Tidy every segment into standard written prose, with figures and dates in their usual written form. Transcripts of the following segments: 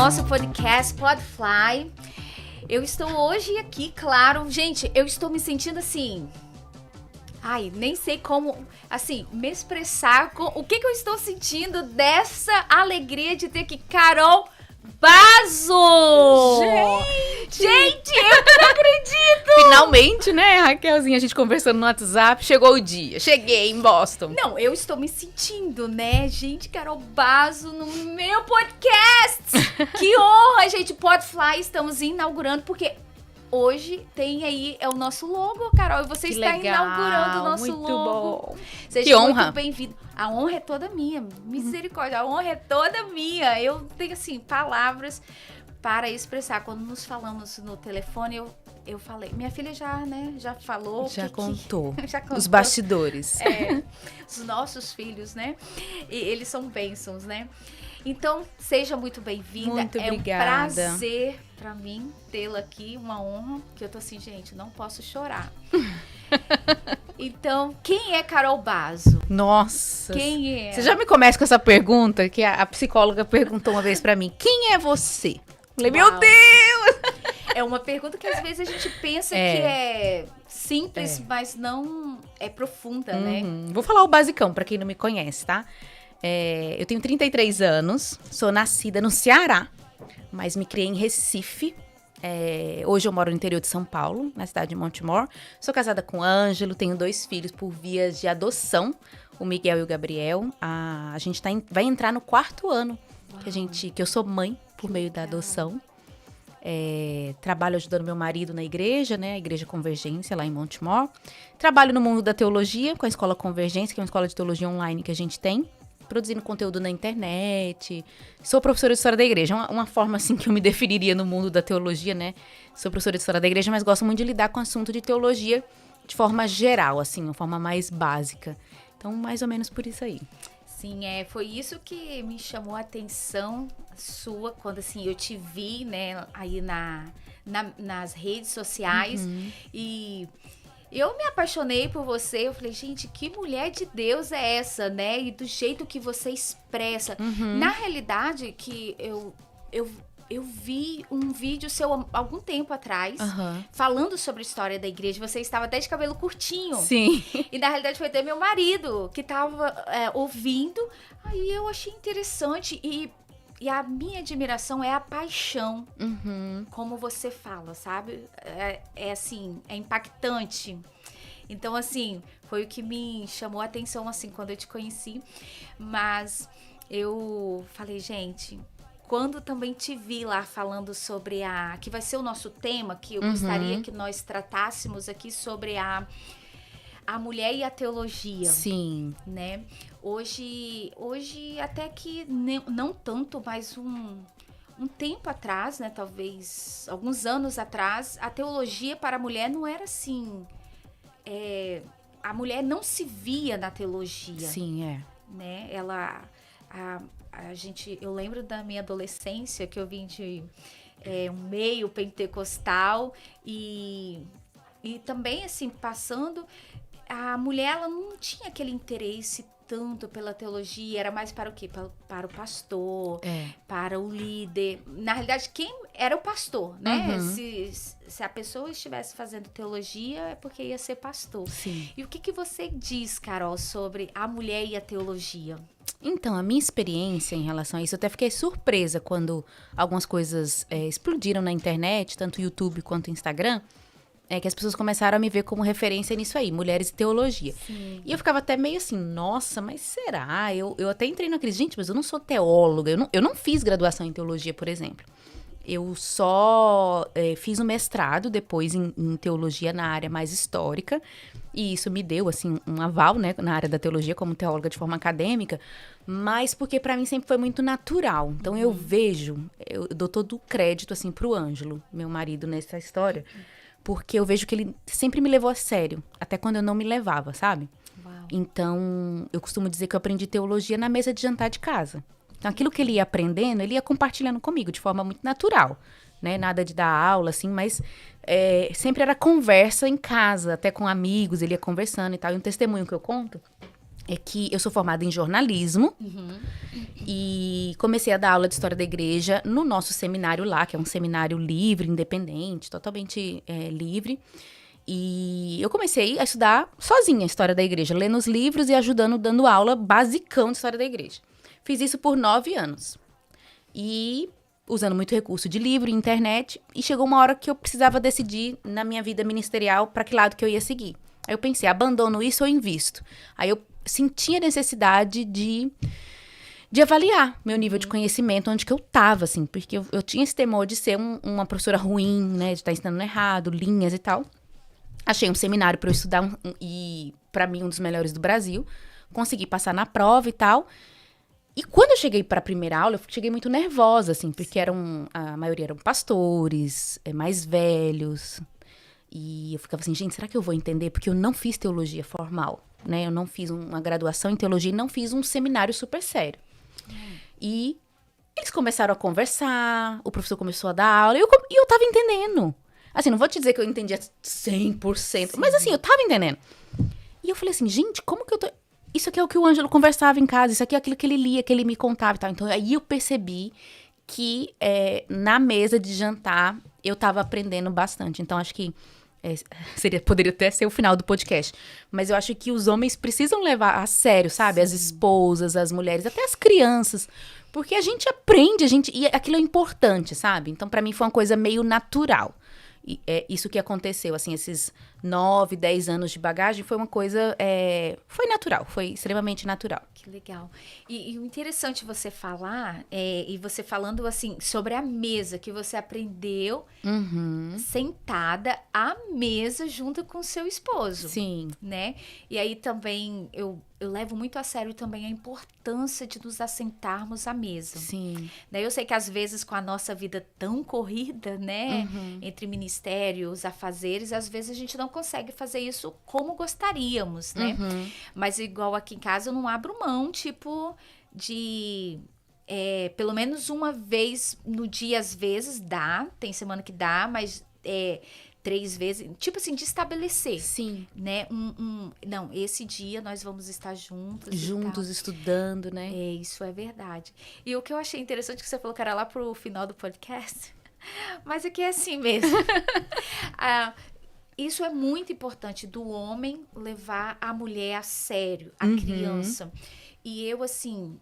nosso podcast Podfly. Eu estou hoje aqui, claro. Gente, eu estou me sentindo assim... Ai, nem sei como, assim, me expressar com o que eu estou sentindo dessa alegria de ter aqui Carol Bazo! Gente, eu não acredito! Finalmente, né, Raquelzinha, a gente conversando no WhatsApp, chegou o dia. Cheguei em Boston. Não, eu estou me sentindo, né? Gente, Carol Bazo no meu podcast! Que honra, gente! Podfly, estamos inaugurando, porque... Hoje tem aí, é o nosso logo, Carol, e você está inaugurando o nosso muito logo. Bom. Seja que honra. muito bem-vindo. A honra é toda minha, misericórdia, a honra é toda minha. Eu tenho, assim, palavras para expressar. Quando nos falamos no telefone, eu falei, minha filha já falou. Já contou. Já contou. Os bastidores. Os nossos filhos, né? E eles são bênçãos, né? Então, seja muito bem-vinda. Muito obrigada. É um prazer pra mim tê-la aqui, uma honra. Que eu tô assim, gente, não posso chorar. Então, quem é Carol Bazo? Nossa. Quem é? Você já me começa com essa pergunta que a psicóloga perguntou uma vez pra mim. Quem é você? Falei, meu Deus! É uma pergunta que às vezes a gente pensa que é simples, mas não é profunda, né? Vou falar o basicão pra quem não me conhece, tá? Eu tenho 33 anos, sou nascida no Ceará, mas me criei em Recife. Hoje eu moro no interior de São Paulo, na cidade de Montemor. Sou casada com o Ângelo, tenho 2 filhos por vias de adoção, o Miguel e o Gabriel. A gente vai entrar no 4º ano que eu sou mãe por meio da adoção. Trabalho ajudando meu marido na igreja, né? A Igreja Convergência, lá em Montemor. Trabalho no mundo da teologia, com a Escola Convergência, que é uma escola de teologia online que a gente tem. Produzindo conteúdo na internet. Sou professora de História da Igreja. Uma forma, assim, que eu me definiria no mundo da teologia, né? Sou professora de História da Igreja, mas gosto muito de lidar com o assunto de teologia de forma geral, assim, uma forma mais básica. Então, mais ou menos por isso aí. Sim, foi isso que me chamou a atenção sua, quando, assim, eu te vi, né, aí nas redes sociais. E... eu me apaixonei por você, eu falei, gente, que mulher de Deus é essa, né? E do jeito que você expressa. Na realidade, que eu vi um vídeo seu há algum tempo atrás, falando sobre a história da igreja. Você estava até de cabelo curtinho. Sim. E na realidade foi até meu marido que estava ouvindo. Aí eu achei interessante e a minha admiração é a paixão, como você fala, sabe? Assim, é impactante. Então, assim, foi o que me chamou a atenção, assim, quando eu te conheci. Mas eu falei, gente, quando também te vi lá falando sobre que vai ser o nosso tema, que eu gostaria que nós tratássemos aqui sobre a mulher e a teologia. Sim. Né? Hoje até que não tanto, mas um tempo atrás, né? Talvez alguns anos atrás, a teologia para a mulher não era assim. A mulher não se via na teologia. Sim, Né? Eu lembro da minha adolescência, que eu vim de um meio pentecostal e também, assim, passando... A mulher, ela não tinha aquele interesse tanto pela teologia, era mais para o quê? Para o pastor, para o líder. Na realidade, quem era o pastor, né? Se a pessoa estivesse fazendo teologia, é porque ia ser pastor. Sim. E o que você diz, Carol, sobre a mulher e a teologia? Então, a minha experiência em relação a isso, eu até fiquei surpresa quando algumas coisas explodiram na internet, tanto YouTube quanto Instagram, que as pessoas começaram a me ver como referência nisso aí, mulheres e teologia. Sim. E eu ficava até meio assim, nossa, mas será? Eu até entrei na crise, gente, mas eu não sou teóloga, eu não fiz graduação em teologia, por exemplo. Eu só fiz um mestrado depois em teologia na área mais histórica, e isso me deu, assim, um aval, né, na área da teologia como teóloga de forma acadêmica, mas porque pra mim sempre foi muito natural. Então eu dou todo o crédito, assim, pro Ângelo, meu marido, nessa história, porque eu vejo que ele sempre me levou a sério, até quando eu não me levava, sabe? Uau. Então, eu costumo dizer que eu aprendi teologia na mesa de jantar de casa. Então, aquilo que ele ia aprendendo, ele ia compartilhando comigo de forma muito natural, né? Nada de dar aula, assim, mas sempre era conversa em casa, até com amigos, ele ia conversando e tal. E um testemunho que eu conto é que eu sou formada em jornalismo e comecei a dar aula de história da igreja no nosso seminário lá, que é um seminário livre, independente, totalmente livre. E eu comecei a estudar sozinha a história da igreja, lendo os livros e ajudando, dando aula basicão de história da igreja. Fiz isso por 9 anos. E usando muito recurso de livro e internet. E chegou uma hora que eu precisava decidir na minha vida ministerial para que lado que eu ia seguir. Aí eu pensei, abandono isso ou invisto? Aí eu senti a necessidade de avaliar meu nível de conhecimento, onde que eu tava, assim. Porque eu tinha esse temor de ser uma professora ruim, né? De estar ensinando errado, linhas e tal. Achei um seminário para eu estudar e, para mim, um dos melhores do Brasil. Consegui passar na prova e tal. E quando eu cheguei para a primeira aula, eu cheguei muito nervosa, assim. Porque a maioria eram pastores, mais velhos. E eu ficava assim, gente, será que eu vou entender? Porque eu não fiz teologia formal, né? Eu não fiz uma graduação em teologia e não fiz um seminário super sério. E eles começaram a conversar, o professor começou a dar aula e eu tava entendendo. Assim, não vou te dizer que eu entendia 100%, sim, mas assim, eu tava entendendo. E eu falei assim, gente, como que eu tô... Isso aqui é o que o Ângelo conversava em casa, isso aqui é aquilo que ele lia, que ele me contava e tal. Então, aí eu percebi que na mesa de jantar eu tava aprendendo bastante. Então, acho que poderia até ser o final do podcast. Mas eu acho que os homens precisam levar a sério, sabe? Sim. As esposas, as mulheres, até as crianças. Porque a gente aprende, e aquilo é importante, sabe? Então, pra mim, foi uma coisa meio natural. E isso que aconteceu, assim, esses 9, 10 anos de bagagem, foi uma coisa, foi natural, foi extremamente natural. Que legal. E o interessante você falar, e você falando, assim, sobre a mesa, que você aprendeu sentada à mesa junto com seu esposo. Sim. Né? E aí também, eu levo muito a sério também a importância de nos assentarmos à mesa. Sim. Né? Eu sei que às vezes com a nossa vida tão corrida, né? Entre ministérios, afazeres, às vezes a gente não consegue fazer isso como gostaríamos, né? Mas igual aqui em casa eu não abro mão, tipo, de... pelo menos uma vez no dia, às vezes dá, tem semana que dá, mas 3 vezes, tipo assim, de estabelecer. Sim. Né? Não, esse dia nós vamos estar juntos. Juntos, estudando, né? Isso é verdade. E o que eu achei interessante que você falou que era lá pro final do podcast, mas aqui é assim mesmo. Isso é muito importante do homem levar a mulher a sério, a criança. E eu, assim,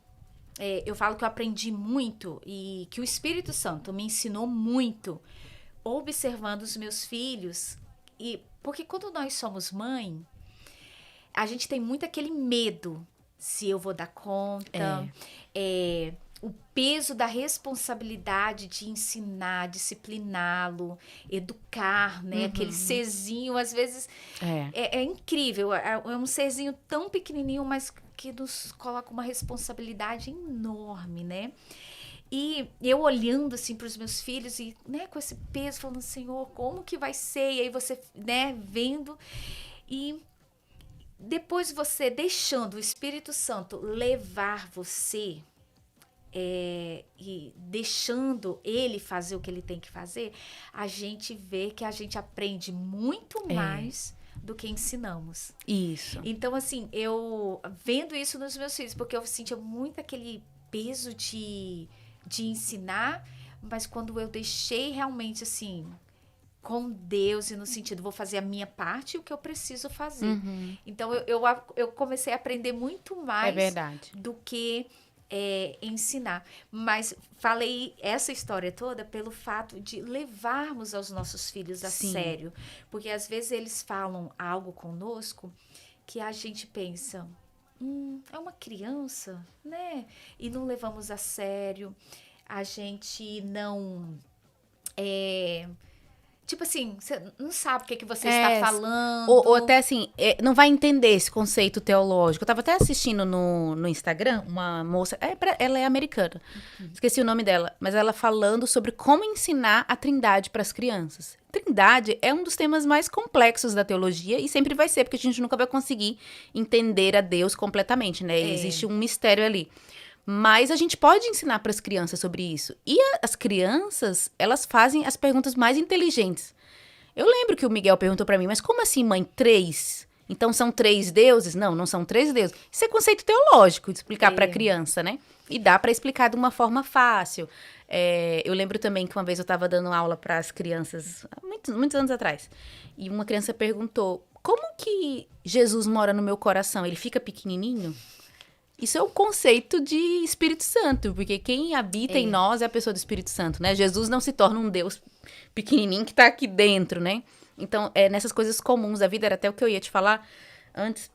eu falo que eu aprendi muito e que o Espírito Santo me ensinou muito observando os meus filhos. Porque quando nós somos mãe, a gente tem muito aquele medo se eu vou dar conta, o peso da responsabilidade de ensinar, discipliná-lo, educar, né? Aquele serzinho, às vezes, é incrível. É um serzinho tão pequenininho, mas que nos coloca uma responsabilidade enorme, né? E eu olhando, assim, para os meus filhos e, né, com esse peso, falando, Senhor, como que vai ser? E aí você, né, vendo. E depois você deixando o Espírito Santo levar você e deixando ele fazer o que ele tem que fazer, a gente vê que a gente aprende muito mais do que ensinamos. Isso. Então, assim, eu vendo isso nos meus filhos, porque eu sentia muito aquele peso de ensinar, mas quando eu deixei realmente, assim, com Deus e no sentido, vou fazer a minha parte e o que eu preciso fazer. Então, eu comecei a aprender muito mais do que ensinar. Mas falei essa história toda pelo fato de levarmos aos nossos filhos a sério. Porque às vezes eles falam algo conosco que a gente pensa, é uma criança, né? E não levamos a sério. A gente não... Tipo assim, você não sabe o que você está falando. Ou até assim, não vai entender esse conceito teológico. Eu tava até assistindo no Instagram uma moça, ela é americana, esqueci o nome dela, mas ela falando sobre como ensinar a Trindade para as crianças. Trindade é um dos temas mais complexos da teologia e sempre vai ser, porque a gente nunca vai conseguir entender a Deus completamente, né? Existe um mistério ali. Mas a gente pode ensinar para as crianças sobre isso. E as crianças, elas fazem as perguntas mais inteligentes. Eu lembro que o Miguel perguntou para mim, mas como assim, mãe, 3? Então, são 3 deuses? Não, não são 3 deuses. Isso é conceito teológico de explicar para criança, né? E dá para explicar de uma forma fácil. Eu lembro também que uma vez eu estava dando aula para as crianças, muitos anos atrás. E uma criança perguntou, como que Jesus mora no meu coração? Ele fica pequenininho? Isso é o conceito de Espírito Santo, porque quem habita em nós é a pessoa do Espírito Santo, né? Jesus não se torna um Deus pequenininho que está aqui dentro, né? Então, nessas coisas comuns da vida, era até o que eu ia te falar antes,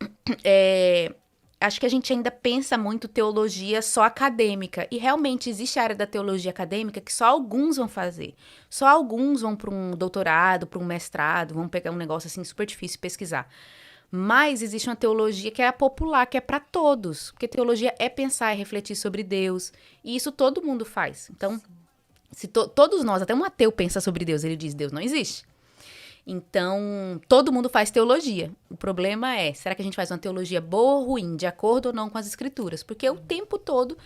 acho que a gente ainda pensa muito teologia só acadêmica, e realmente existe a área da teologia acadêmica que só alguns vão fazer. Só alguns vão para um doutorado, para um mestrado, vão pegar um negócio assim super difícil pesquisar. Mas existe uma teologia que é a popular, que é para todos. Porque teologia é pensar e refletir sobre Deus. E isso todo mundo faz. Então, se todos nós, até um ateu pensa sobre Deus, ele diz, Deus não existe. Então, todo mundo faz teologia. O problema é, será que a gente faz uma teologia boa ou ruim, de acordo ou não com as escrituras? Porque o tempo todo,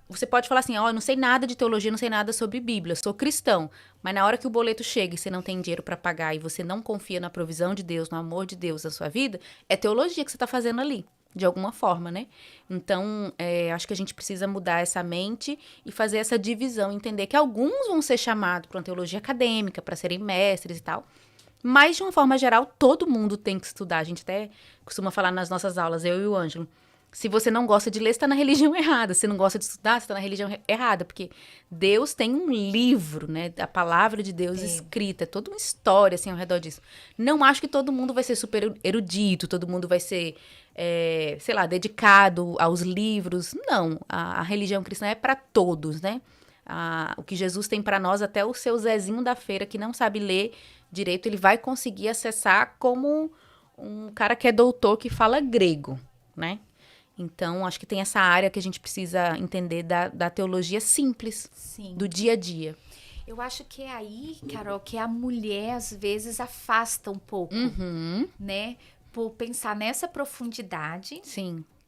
você pode falar assim, eu não sei nada de teologia, não sei nada sobre Bíblia, eu sou cristão. Mas na hora que o boleto chega e você não tem dinheiro para pagar e você não confia na provisão de Deus, no amor de Deus na sua vida, é teologia que você está fazendo ali, de alguma forma, né? Então, acho que a gente precisa mudar essa mente e fazer essa divisão, entender que alguns vão ser chamados para uma teologia acadêmica, para serem mestres e tal. Mas, de uma forma geral, todo mundo tem que estudar. A gente até costuma falar nas nossas aulas, eu e o Ângelo. Se você não gosta de ler, você está na religião errada. Se não gosta de estudar, você está na religião errada. Porque Deus tem um livro, né? A palavra de Deus escrita. É toda uma história, assim, ao redor disso. Não acho que todo mundo vai ser super erudito. Todo mundo vai ser, sei lá, dedicado aos livros. Não. A religião cristã é para todos, né? O que Jesus tem para nós, até o seu Zezinho da feira, que não sabe ler direito, ele vai conseguir acessar como um cara que é doutor, que fala grego, né? Então, acho que tem essa área que a gente precisa entender da teologia simples, do dia a dia. Eu acho que é aí, Carol, que a mulher, às vezes, afasta um pouco, né? Por pensar nessa profundidade,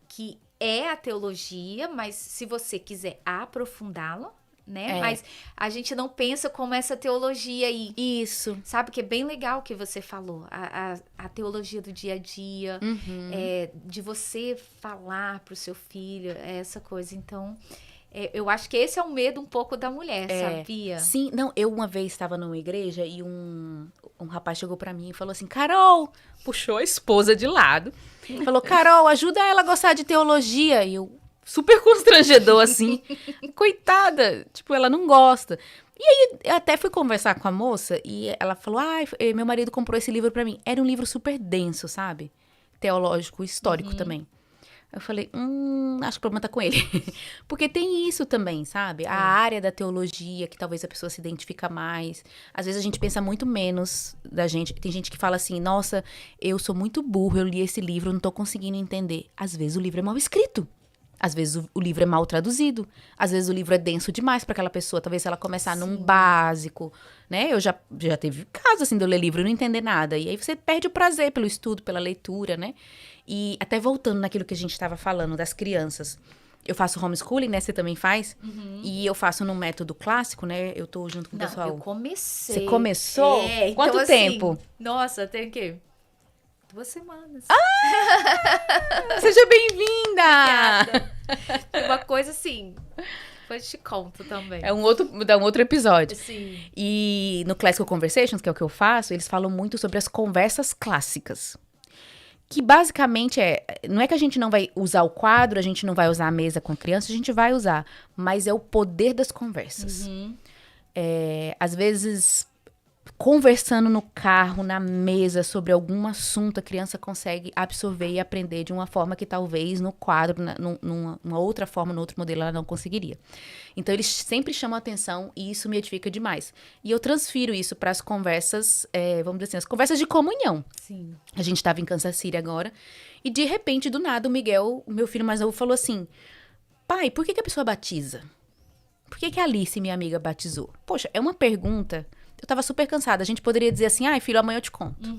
que é a teologia, mas se você quiser aprofundá-la, né? Mas a gente não pensa como essa teologia aí. Isso. Sabe, que é bem legal o que você falou. A teologia do dia a dia, de você falar pro seu filho, essa coisa. Então, eu acho que esse é o medo um pouco da mulher, sabia? Sim, não, eu uma vez estava numa igreja e um rapaz chegou pra mim e falou assim, Carol, puxou a esposa de lado, falou, Carol, ajuda ela a gostar de teologia. E eu, super constrangedor, assim. Coitada, tipo, ela não gosta. E aí, eu até fui conversar com a moça e ela falou, meu marido comprou esse livro pra mim. Era um livro super denso, sabe? Teológico, histórico também. Eu falei, acho que o problema tá com ele. Porque tem isso também, sabe? A área da teologia, que talvez a pessoa se identifica mais. Às vezes a gente pensa muito menos da gente. Tem gente que fala assim, nossa, eu sou muito burro, eu li esse livro, não tô conseguindo entender. Às vezes o livro é mal escrito. Às vezes o livro é mal traduzido. Às vezes o livro é denso demais para aquela pessoa. Talvez se ela começar num básico, né? Eu já teve caso, assim, de eu ler livro e não entender nada. E aí você perde o prazer pelo estudo, pela leitura, né? E até voltando naquilo que a gente estava falando das crianças. Eu faço homeschooling, né? Você também faz. E eu faço no método clássico, né? Eu tô junto com o pessoal. Eu comecei. Você começou? Quanto então, tempo? Assim, nossa, tem o quê? 2 semanas. Seja bem-vinda! Obrigada. Uma coisa assim, depois te conto também. Dá um outro episódio. Sim. E no Classical Conversations, que é o que eu faço, eles falam muito sobre as conversas clássicas. Que basicamente não é que a gente não vai usar o quadro, a gente não vai usar a mesa com a criança, a gente vai usar. Mas é o poder das conversas. Às vezes, conversando no carro, na mesa, sobre algum assunto, a criança consegue absorver e aprender de uma forma que talvez no quadro, numa outra forma, no outro modelo, ela não conseguiria. Então, eles sempre chamam a atenção e isso me edifica demais. E eu transfiro isso para as conversas, vamos dizer assim, as conversas de comunhão. Sim. A gente estava em Kansas City agora e, de repente, do nada, o Miguel, meu filho mais novo, falou assim, pai, por que a pessoa batiza? Por que a Alice, minha amiga, batizou? Poxa, é uma pergunta... Eu tava super cansada. A gente poderia dizer assim, filho, amanhã eu te conto.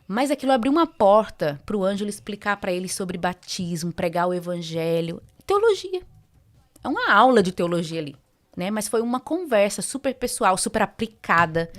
Mas aquilo abriu uma porta pro Ângelo explicar pra ele sobre batismo, pregar o evangelho. Teologia. É uma aula de teologia ali, né? Mas foi uma conversa super pessoal, super aplicada.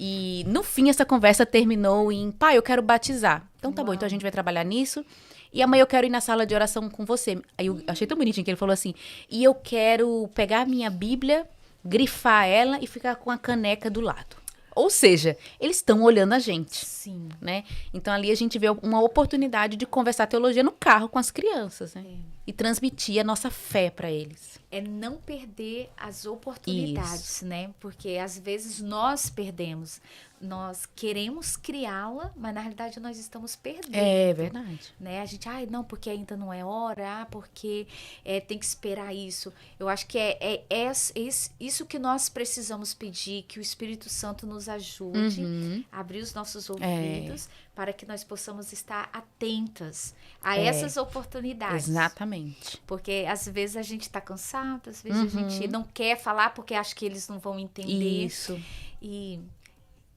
E no fim essa conversa terminou em, pai, eu quero batizar. Então tá bom, então a gente vai trabalhar nisso. E amanhã eu quero ir na sala de oração com você. Aí eu achei tão bonitinho que ele falou assim, e eu quero pegar a minha Bíblia, grifar ela e ficar com a caneca do lado. Ou seja, eles estão olhando a gente. Sim. Né? Então ali a gente vê uma oportunidade de conversar teologia no carro com as crianças, né? E transmitir a nossa fé para eles. É não perder as oportunidades, né? Porque às vezes nós perdemos. Nós queremos criá-la, mas na realidade nós estamos perdendo. É verdade. Né? A gente, não, porque ainda não é hora, porque tem que esperar isso. Eu acho que é isso que nós precisamos pedir, que o Espírito Santo nos ajude a abrir os nossos ouvidos para que nós possamos estar atentas a essas oportunidades. Exatamente. Porque às vezes a gente está cansado, às vezes a gente não quer falar porque acha que eles não vão entender. Isso. E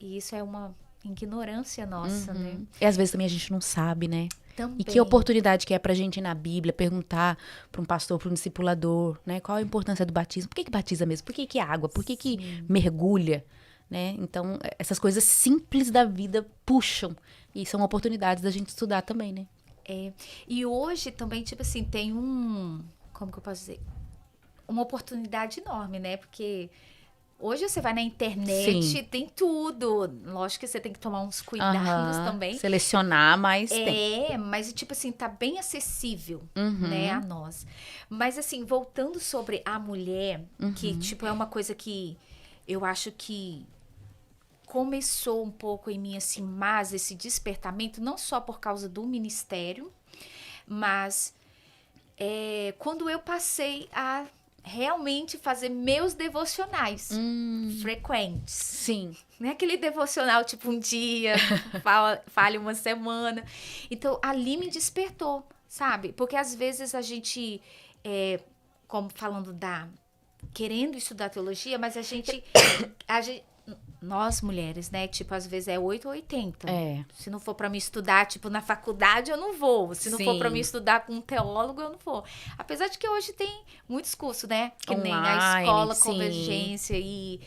isso é uma ignorância nossa, né? E às vezes também a gente não sabe, né? Também. E que oportunidade que é pra gente ir na Bíblia, perguntar para um pastor, para um discipulador, né? Qual a importância do batismo? Por que batiza mesmo? Por que é água? Por que mergulha? Né? Então, essas coisas simples da vida puxam. E são oportunidades da gente estudar também, né? E hoje também, tipo assim, tem como que eu posso dizer? Uma oportunidade enorme, né? Porque hoje você vai na internet, tem tudo. Lógico que você tem que tomar uns cuidados também. Selecionar, mas tem. Mas tipo assim, tá bem acessível, né, a nós. Mas assim, voltando sobre a mulher, que tipo é uma coisa que eu acho que começou um pouco em mim, assim, mas esse despertamento, não só por causa do ministério, mas quando eu passei a realmente fazer meus devocionais frequentes. Sim. Não é aquele devocional, tipo, um dia, fale uma semana. Então, ali me despertou, sabe? Porque às vezes a gente, como falando querendo estudar teologia, mas a gente nós mulheres, né? Tipo, às vezes é 8 ou 80. Se não for pra me estudar, tipo, na faculdade, eu não vou. Se não for pra me estudar com um teólogo, eu não vou. Apesar de que hoje tem muitos cursos, né? Que online, nem a escola, Convergência e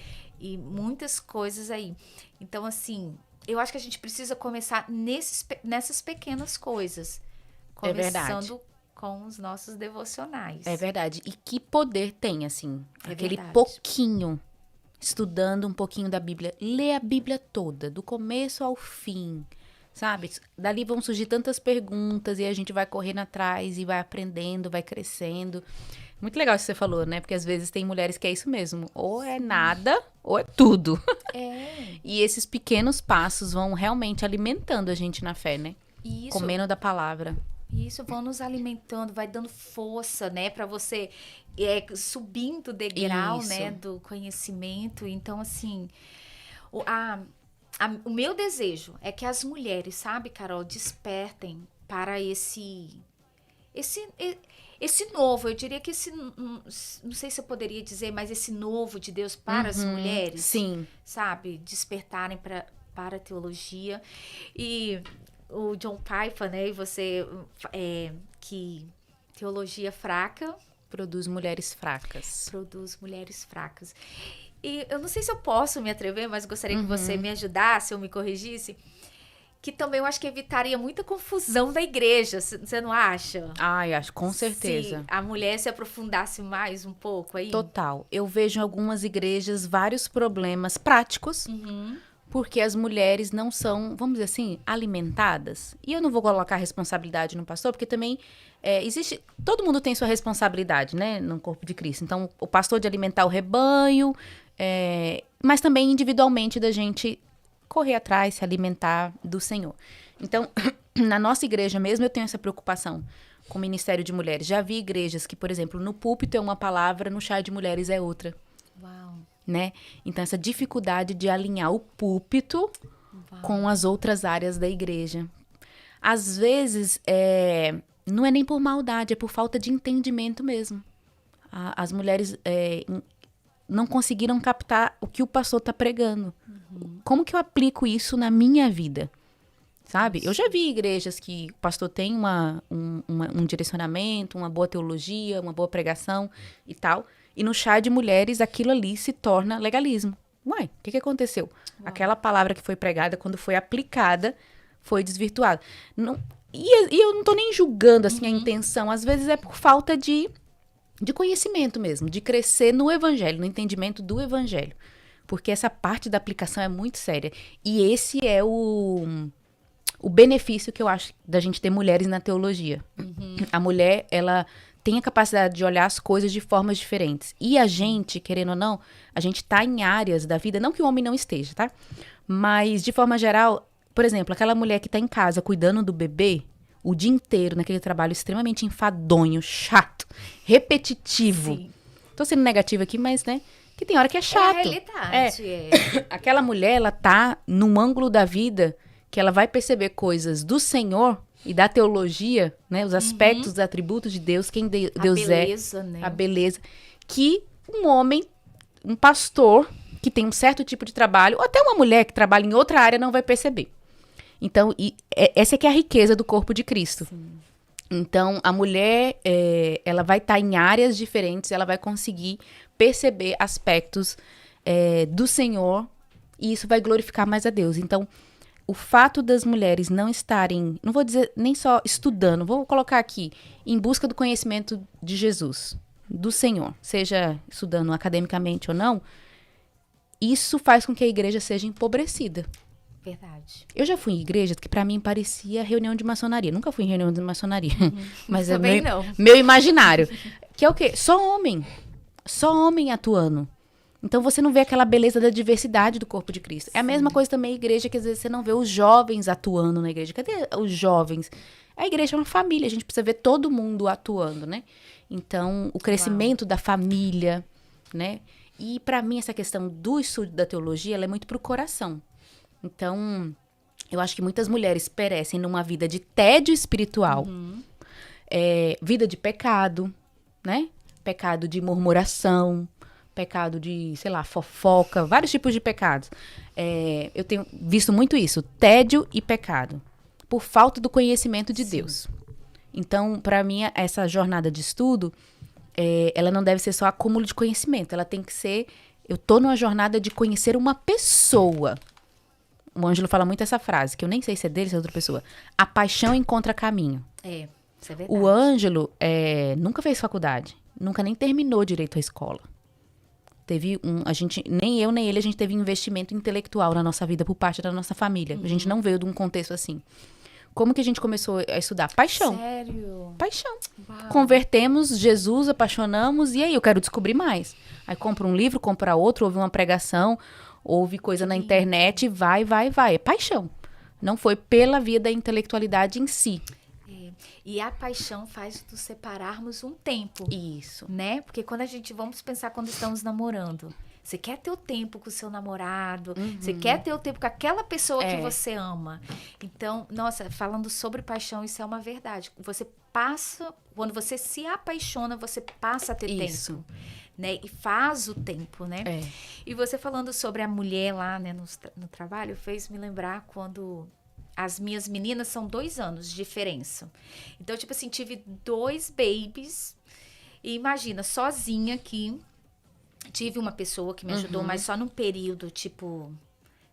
muitas coisas aí. Então, assim, eu acho que a gente precisa começar nessas pequenas coisas. Começando com os nossos devocionais. É verdade. E que poder tem, assim, aquele pouquinho, estudando um pouquinho da Bíblia. Lê a Bíblia toda, do começo ao fim, sabe? Dali vão surgir tantas perguntas e a gente vai correndo atrás e vai aprendendo, vai crescendo. Muito legal isso que você falou, né? Porque às vezes tem mulheres que é isso mesmo. Ou é nada, ou é tudo. E esses pequenos passos vão realmente alimentando a gente na fé, né? Isso. Comendo da palavra. Isso, vão nos alimentando, vai dando força, né? Pra você subindo o degrau, né? Do conhecimento. Então, assim, o meu desejo é que as mulheres, sabe, Carol, despertem para esse novo. Eu diria que não sei se eu poderia dizer, mas esse novo de Deus para as mulheres. Sim. Sabe? Despertarem para a teologia. E o John Piper, né? E você, que teologia fraca produz mulheres fracas. Produz mulheres fracas. E eu não sei se eu posso me atrever, mas gostaria que você me ajudasse ou me corrigisse. Que também eu acho que evitaria muita confusão da igreja, você não acha? Ai, acho, com certeza. Se a mulher se aprofundasse mais um pouco aí. Total. Eu vejo em algumas igrejas vários problemas práticos, porque as mulheres não são, vamos dizer assim, alimentadas. E eu não vou colocar a responsabilidade no pastor, porque também existe... Todo mundo tem sua responsabilidade, né, no corpo de Cristo. Então, o pastor de alimentar o rebanho, mas também individualmente da gente correr atrás, se alimentar do Senhor. Então, na nossa igreja mesmo, eu tenho essa preocupação com o ministério de mulheres. Já vi igrejas que, por exemplo, no púlpito é uma palavra, no chá de mulheres é outra. Uau. Né? Então, essa dificuldade de alinhar o púlpito com as outras áreas da igreja. Às vezes, não é nem por maldade, é por falta de entendimento mesmo. As mulheres não conseguiram captar o que o pastor está pregando. Como que eu aplico isso na minha vida? Sabe? Eu já vi igrejas que o pastor tem um direcionamento, uma boa teologia, uma boa pregação e tal. E no chá de mulheres, aquilo ali se torna legalismo. Uai, o que aconteceu? Aquela palavra que foi pregada, quando foi aplicada, foi desvirtuada. Não, e eu não tô nem julgando, assim, a intenção. Às vezes é por falta de conhecimento mesmo, de crescer no evangelho, no entendimento do evangelho. Porque essa parte da aplicação é muito séria. E esse é o benefício que eu acho da gente ter mulheres na teologia. A mulher, ela tem a capacidade de olhar as coisas de formas diferentes. E a gente, querendo ou não, a gente tá em áreas da vida, não que o homem não esteja, tá? Mas, de forma geral, por exemplo, aquela mulher que tá em casa cuidando do bebê o dia inteiro, naquele trabalho extremamente enfadonho, chato, repetitivo. Sim. Tô sendo negativa aqui, mas, né? Que tem hora que é chato. É a realidade. Aquela mulher, ela tá num ângulo da vida que ela vai perceber coisas do Senhor e da teologia, né? Os aspectos, os atributos de Deus, quem Deus beleza, né? A beleza, que um homem, um pastor que tem um certo tipo de trabalho, ou até uma mulher que trabalha em outra área não vai perceber. Então, essa é que é a riqueza do corpo de Cristo. Sim. Então, a mulher, ela vai estar em áreas diferentes, ela vai conseguir perceber aspectos do Senhor, e isso vai glorificar mais a Deus. Então, o fato das mulheres não estarem, não vou dizer nem só estudando, vou colocar aqui, em busca do conhecimento de Jesus, do Senhor, seja estudando academicamente ou não, isso faz com que a igreja seja empobrecida. Verdade. Eu já fui em igreja que pra mim parecia reunião de maçonaria. Nunca fui em reunião de maçonaria. Mas é meu imaginário. Que é o quê? Só homem atuando. Então você não vê aquela beleza da diversidade do corpo de Cristo. É a mesma coisa também a igreja, que às vezes você não vê os jovens atuando na igreja. Cadê os jovens? A igreja é uma família, a gente precisa ver todo mundo atuando, né? Então, o crescimento da família, né? E pra mim essa questão do estudo da teologia, ela é muito pro coração. Então, eu acho que muitas mulheres perecem numa vida de tédio espiritual, vida de pecado, né? Pecado de murmuração, pecado de, sei lá, fofoca, vários tipos de pecados. Eu tenho visto muito isso, tédio e pecado, por falta do conhecimento de Deus. Então, para mim, essa jornada de estudo, ela não deve ser só acúmulo de conhecimento, ela tem que ser, eu tô numa jornada de conhecer uma pessoa. O Ângelo fala muito essa frase, que eu nem sei se é dele, se é outra pessoa. A paixão encontra caminho. Isso é verdade. O Ângelo nunca fez faculdade, nunca nem terminou direito à escola. Nem eu nem ele, a gente teve investimento intelectual na nossa vida por parte da nossa família. A gente não veio de um contexto assim. Como que a gente começou a estudar? Paixão. Sério? Paixão. Uau. Convertemos Jesus, apaixonamos, e aí eu quero descobrir mais. Aí compra um livro, compra outro, ouve uma pregação, ouve coisa na internet, vai. É paixão. Não foi pela via da intelectualidade em si. E a paixão faz nos separarmos um tempo. Isso. Né? Porque vamos pensar quando estamos namorando. Você quer ter o tempo com o seu namorado, você quer ter o tempo com aquela pessoa que você ama. Então, nossa, falando sobre paixão, isso é uma verdade. Você passa, quando você se apaixona, você passa a ter tempo. Né? E faz o tempo, né? E você falando sobre a mulher lá, né, no trabalho, fez me lembrar quando as minhas meninas são 2 anos de diferença. Então, tipo assim, tive 2 babies e imagina, sozinha aqui, tive uma pessoa que me ajudou, mas só num período, tipo,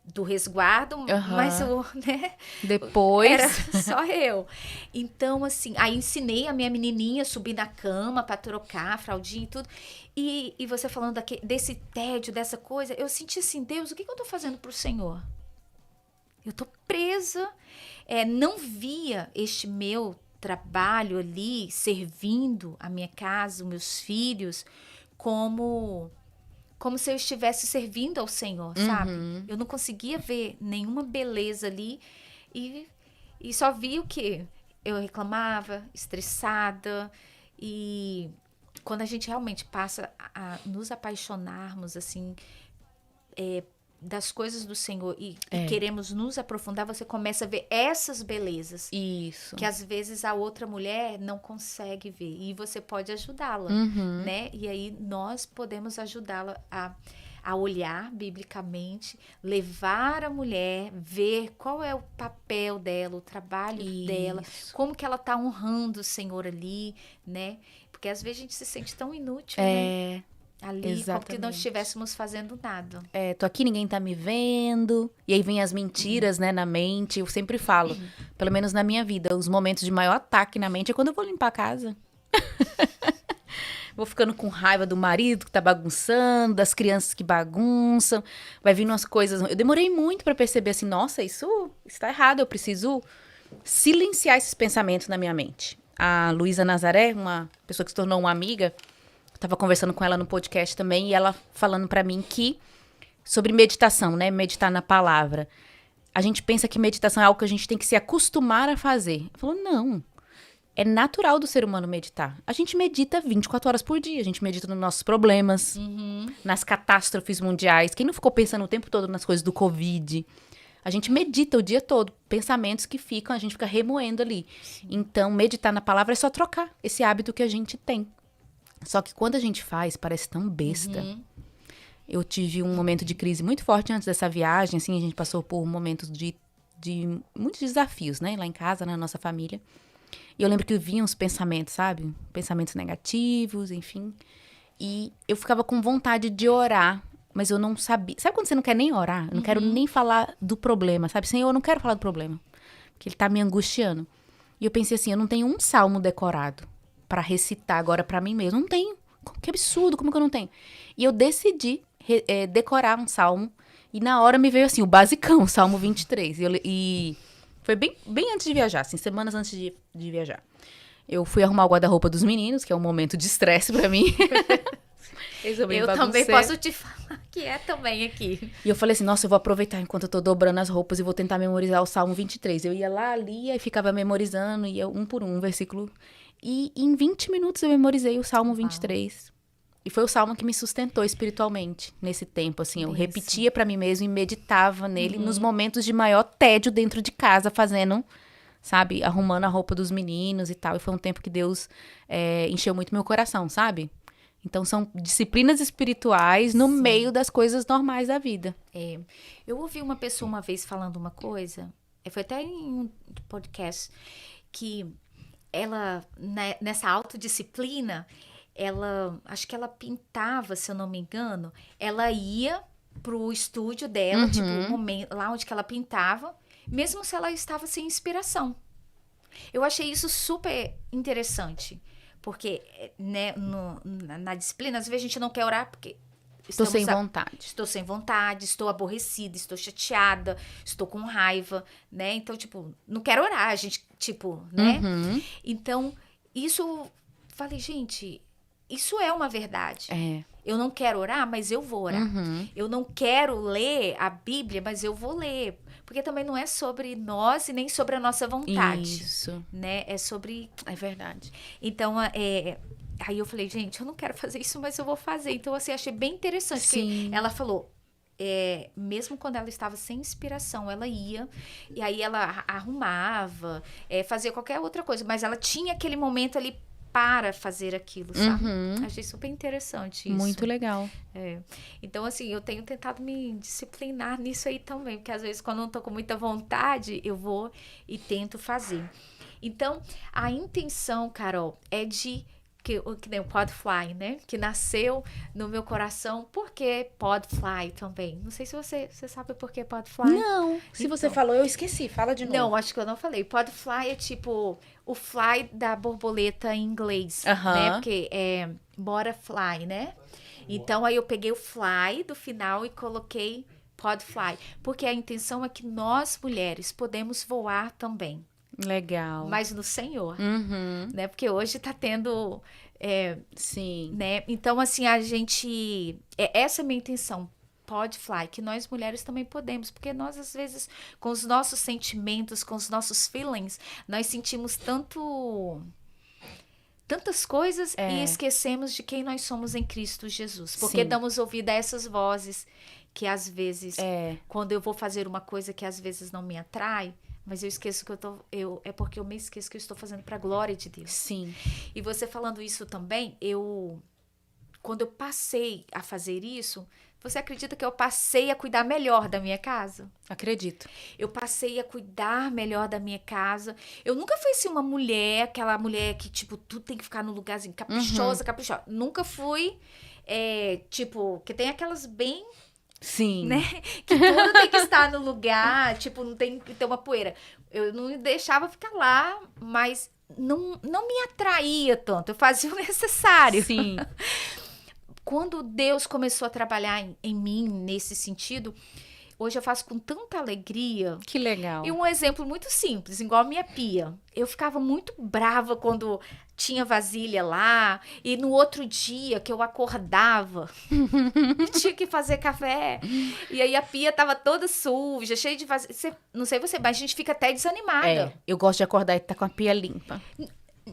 do resguardo, mas né? Depois era só eu. Então, assim, aí ensinei a minha menininha a subir na cama pra trocar a fraldinha e tudo. E você falando desse tédio, dessa coisa, eu senti assim, Deus, o que eu tô fazendo pro Senhor? Eu tô presa. Não via este meu trabalho ali, servindo a minha casa, os meus filhos, como se eu estivesse servindo ao Senhor, sabe? Eu não conseguia ver nenhuma beleza ali e só via o quê? Eu reclamava, estressada, e quando a gente realmente passa a nos apaixonarmos, assim, das coisas do Senhor e queremos nos aprofundar, você começa a ver essas belezas. Isso. Que às vezes a outra mulher não consegue ver. E você pode ajudá-la, né? E aí nós podemos ajudá-la a olhar biblicamente, levar a mulher, ver qual é o papel dela, o trabalho dela, como que ela tá honrando o Senhor ali, né? Porque às vezes a gente se sente tão inútil, né? Ali, como que não estivéssemos fazendo nada. Tô aqui, ninguém tá me vendo. E aí vem as mentiras, né, na mente. Eu sempre falo, pelo menos na minha vida, os momentos de maior ataque na mente é quando eu vou limpar a casa. Vou ficando com raiva do marido que tá bagunçando, das crianças que bagunçam. Vai vindo umas coisas... Eu demorei muito pra perceber assim, nossa, isso tá errado. Eu preciso silenciar esses pensamentos na minha mente. A Luísa Nazaré, uma pessoa que se tornou uma amiga... Tava conversando com ela no podcast também, e ela falando pra mim que, sobre meditação, né, meditar na palavra, a gente pensa que meditação é algo que a gente tem que se acostumar a fazer. Ela falou, não, é natural do ser humano meditar. A gente medita 24 horas por dia, a gente medita nos nossos problemas, nas catástrofes mundiais. Quem não ficou pensando o tempo todo nas coisas do Covid? A gente medita o dia todo, pensamentos que ficam, a gente fica remoendo ali. Sim. Então, meditar na palavra é só trocar esse hábito que a gente tem. Só que quando a gente faz, parece tão besta. Eu tive um momento de crise muito forte antes dessa viagem, assim, a gente passou por momentos de muitos desafios, né? Lá em casa, na nossa família. E eu lembro que vinham os pensamentos, sabe? Pensamentos negativos, enfim. E eu ficava com vontade de orar, mas eu não sabia. Sabe quando você não quer nem orar? Eu não quero nem falar do problema, sabe? Senhor, eu não quero falar do problema, porque ele tá me angustiando. E eu pensei assim, eu não tenho um salmo decorado para recitar agora para mim mesmo. Não tenho. Que absurdo, como que eu não tenho? E eu decidi decorar um salmo. E na hora me veio assim, o basicão, o Salmo 23. E foi bem antes de viajar, assim, semanas antes de viajar. Eu fui arrumar o guarda-roupa dos meninos, que é um momento de estresse para mim. Eu também posso te falar que é também aqui. E eu falei assim, nossa, eu vou aproveitar enquanto eu tô dobrando as roupas e vou tentar memorizar o Salmo 23. Eu ia lá, lia e ficava memorizando, ia um por um versículo. E em 20 minutos eu memorizei o Salmo 23. E foi o salmo que me sustentou espiritualmente nesse tempo, assim. Eu repetia pra mim mesmo e meditava nele nos momentos de maior tédio dentro de casa, fazendo, sabe, arrumando a roupa dos meninos e tal. E foi um tempo que Deus encheu muito meu coração, sabe? Então são disciplinas espirituais no meio das coisas normais da vida. Eu ouvi uma pessoa uma vez falando uma coisa, foi até em um podcast, que ela, nessa autodisciplina, acho que ela pintava, se eu não me engano, ela ia pro estúdio dela, tipo, um momento, lá onde que ela pintava, mesmo se ela estava sem inspiração. Eu achei isso super interessante, porque, né, na disciplina, às vezes a gente não quer orar porque... Estou sem vontade. Estou sem vontade, estou aborrecida, estou chateada, estou com raiva, né? Então, tipo, não quero orar, a gente, tipo, né? Então, isso... Falei, gente, isso é uma verdade. Eu não quero orar, mas eu vou orar. Eu não quero ler a Bíblia, mas eu vou ler. Porque também não é sobre nós e nem sobre a nossa vontade. Isso. Né? É sobre... É verdade. Então, aí eu falei, gente, eu não quero fazer isso, mas eu vou fazer. Então, assim, achei bem interessante. Sim. Porque ela falou, mesmo quando ela estava sem inspiração, ela ia, e aí ela arrumava, fazia qualquer outra coisa, mas ela tinha aquele momento ali para fazer aquilo, sabe? Achei super interessante isso. Muito legal. Então, assim, eu tenho tentado me disciplinar nisso aí também, porque às vezes quando eu não tô com muita vontade, eu vou e tento fazer. Então, a intenção, Carol, é de... que nem o Podfly, né? Que nasceu no meu coração. Por que Podfly também? Não sei se você sabe por que Podfly. Não. Se você falou, eu esqueci. Fala de novo. Não, acho que eu não falei. Podfly é tipo o fly da borboleta em inglês, né? Porque é butterfly, né? Então, aí eu peguei o fly do final e coloquei Podfly. Porque a intenção é que nós, mulheres, podemos voar também. Legal. Mas no Senhor, né? Porque hoje tá tendo... sim. Né? Então, assim, a gente... essa é a minha intenção. Podfly, que nós mulheres também podemos, porque nós, às vezes, com os nossos sentimentos, com os nossos feelings, nós sentimos tantas coisas e esquecemos de quem nós somos em Cristo Jesus. Porque damos ouvido a essas vozes que, às vezes, quando eu vou fazer uma coisa que, às vezes, não me atrai, mas eu esqueço que é porque eu me esqueço que eu estou fazendo para a glória de Deus. Sim. E você falando isso também, quando eu passei a fazer isso, Você acredita que eu passei a cuidar melhor da minha casa? Acredito. Eu passei a cuidar melhor da minha casa. Eu nunca fui assim uma mulher, aquela mulher que, tipo, tudo tem que ficar no lugarzinho, caprichosa, caprichosa. Nunca fui, tipo, que tem aquelas bem, Sim. né? Que tudo tem que estar no lugar, tipo, não tem que ter uma poeira. Eu não me deixava ficar lá, mas não me atraía tanto. Eu fazia o necessário. Sim. Quando Deus começou a trabalhar em mim nesse sentido, hoje eu faço com tanta alegria. Que legal. E um exemplo muito simples, igual a minha pia. Eu ficava muito brava quando tinha vasilha lá. E no outro dia que eu acordava, tinha que fazer café. E aí a pia tava toda suja, cheia de vasilha. Não sei você, mas a gente fica até desanimada. Eu gosto de acordar e estar com a pia limpa.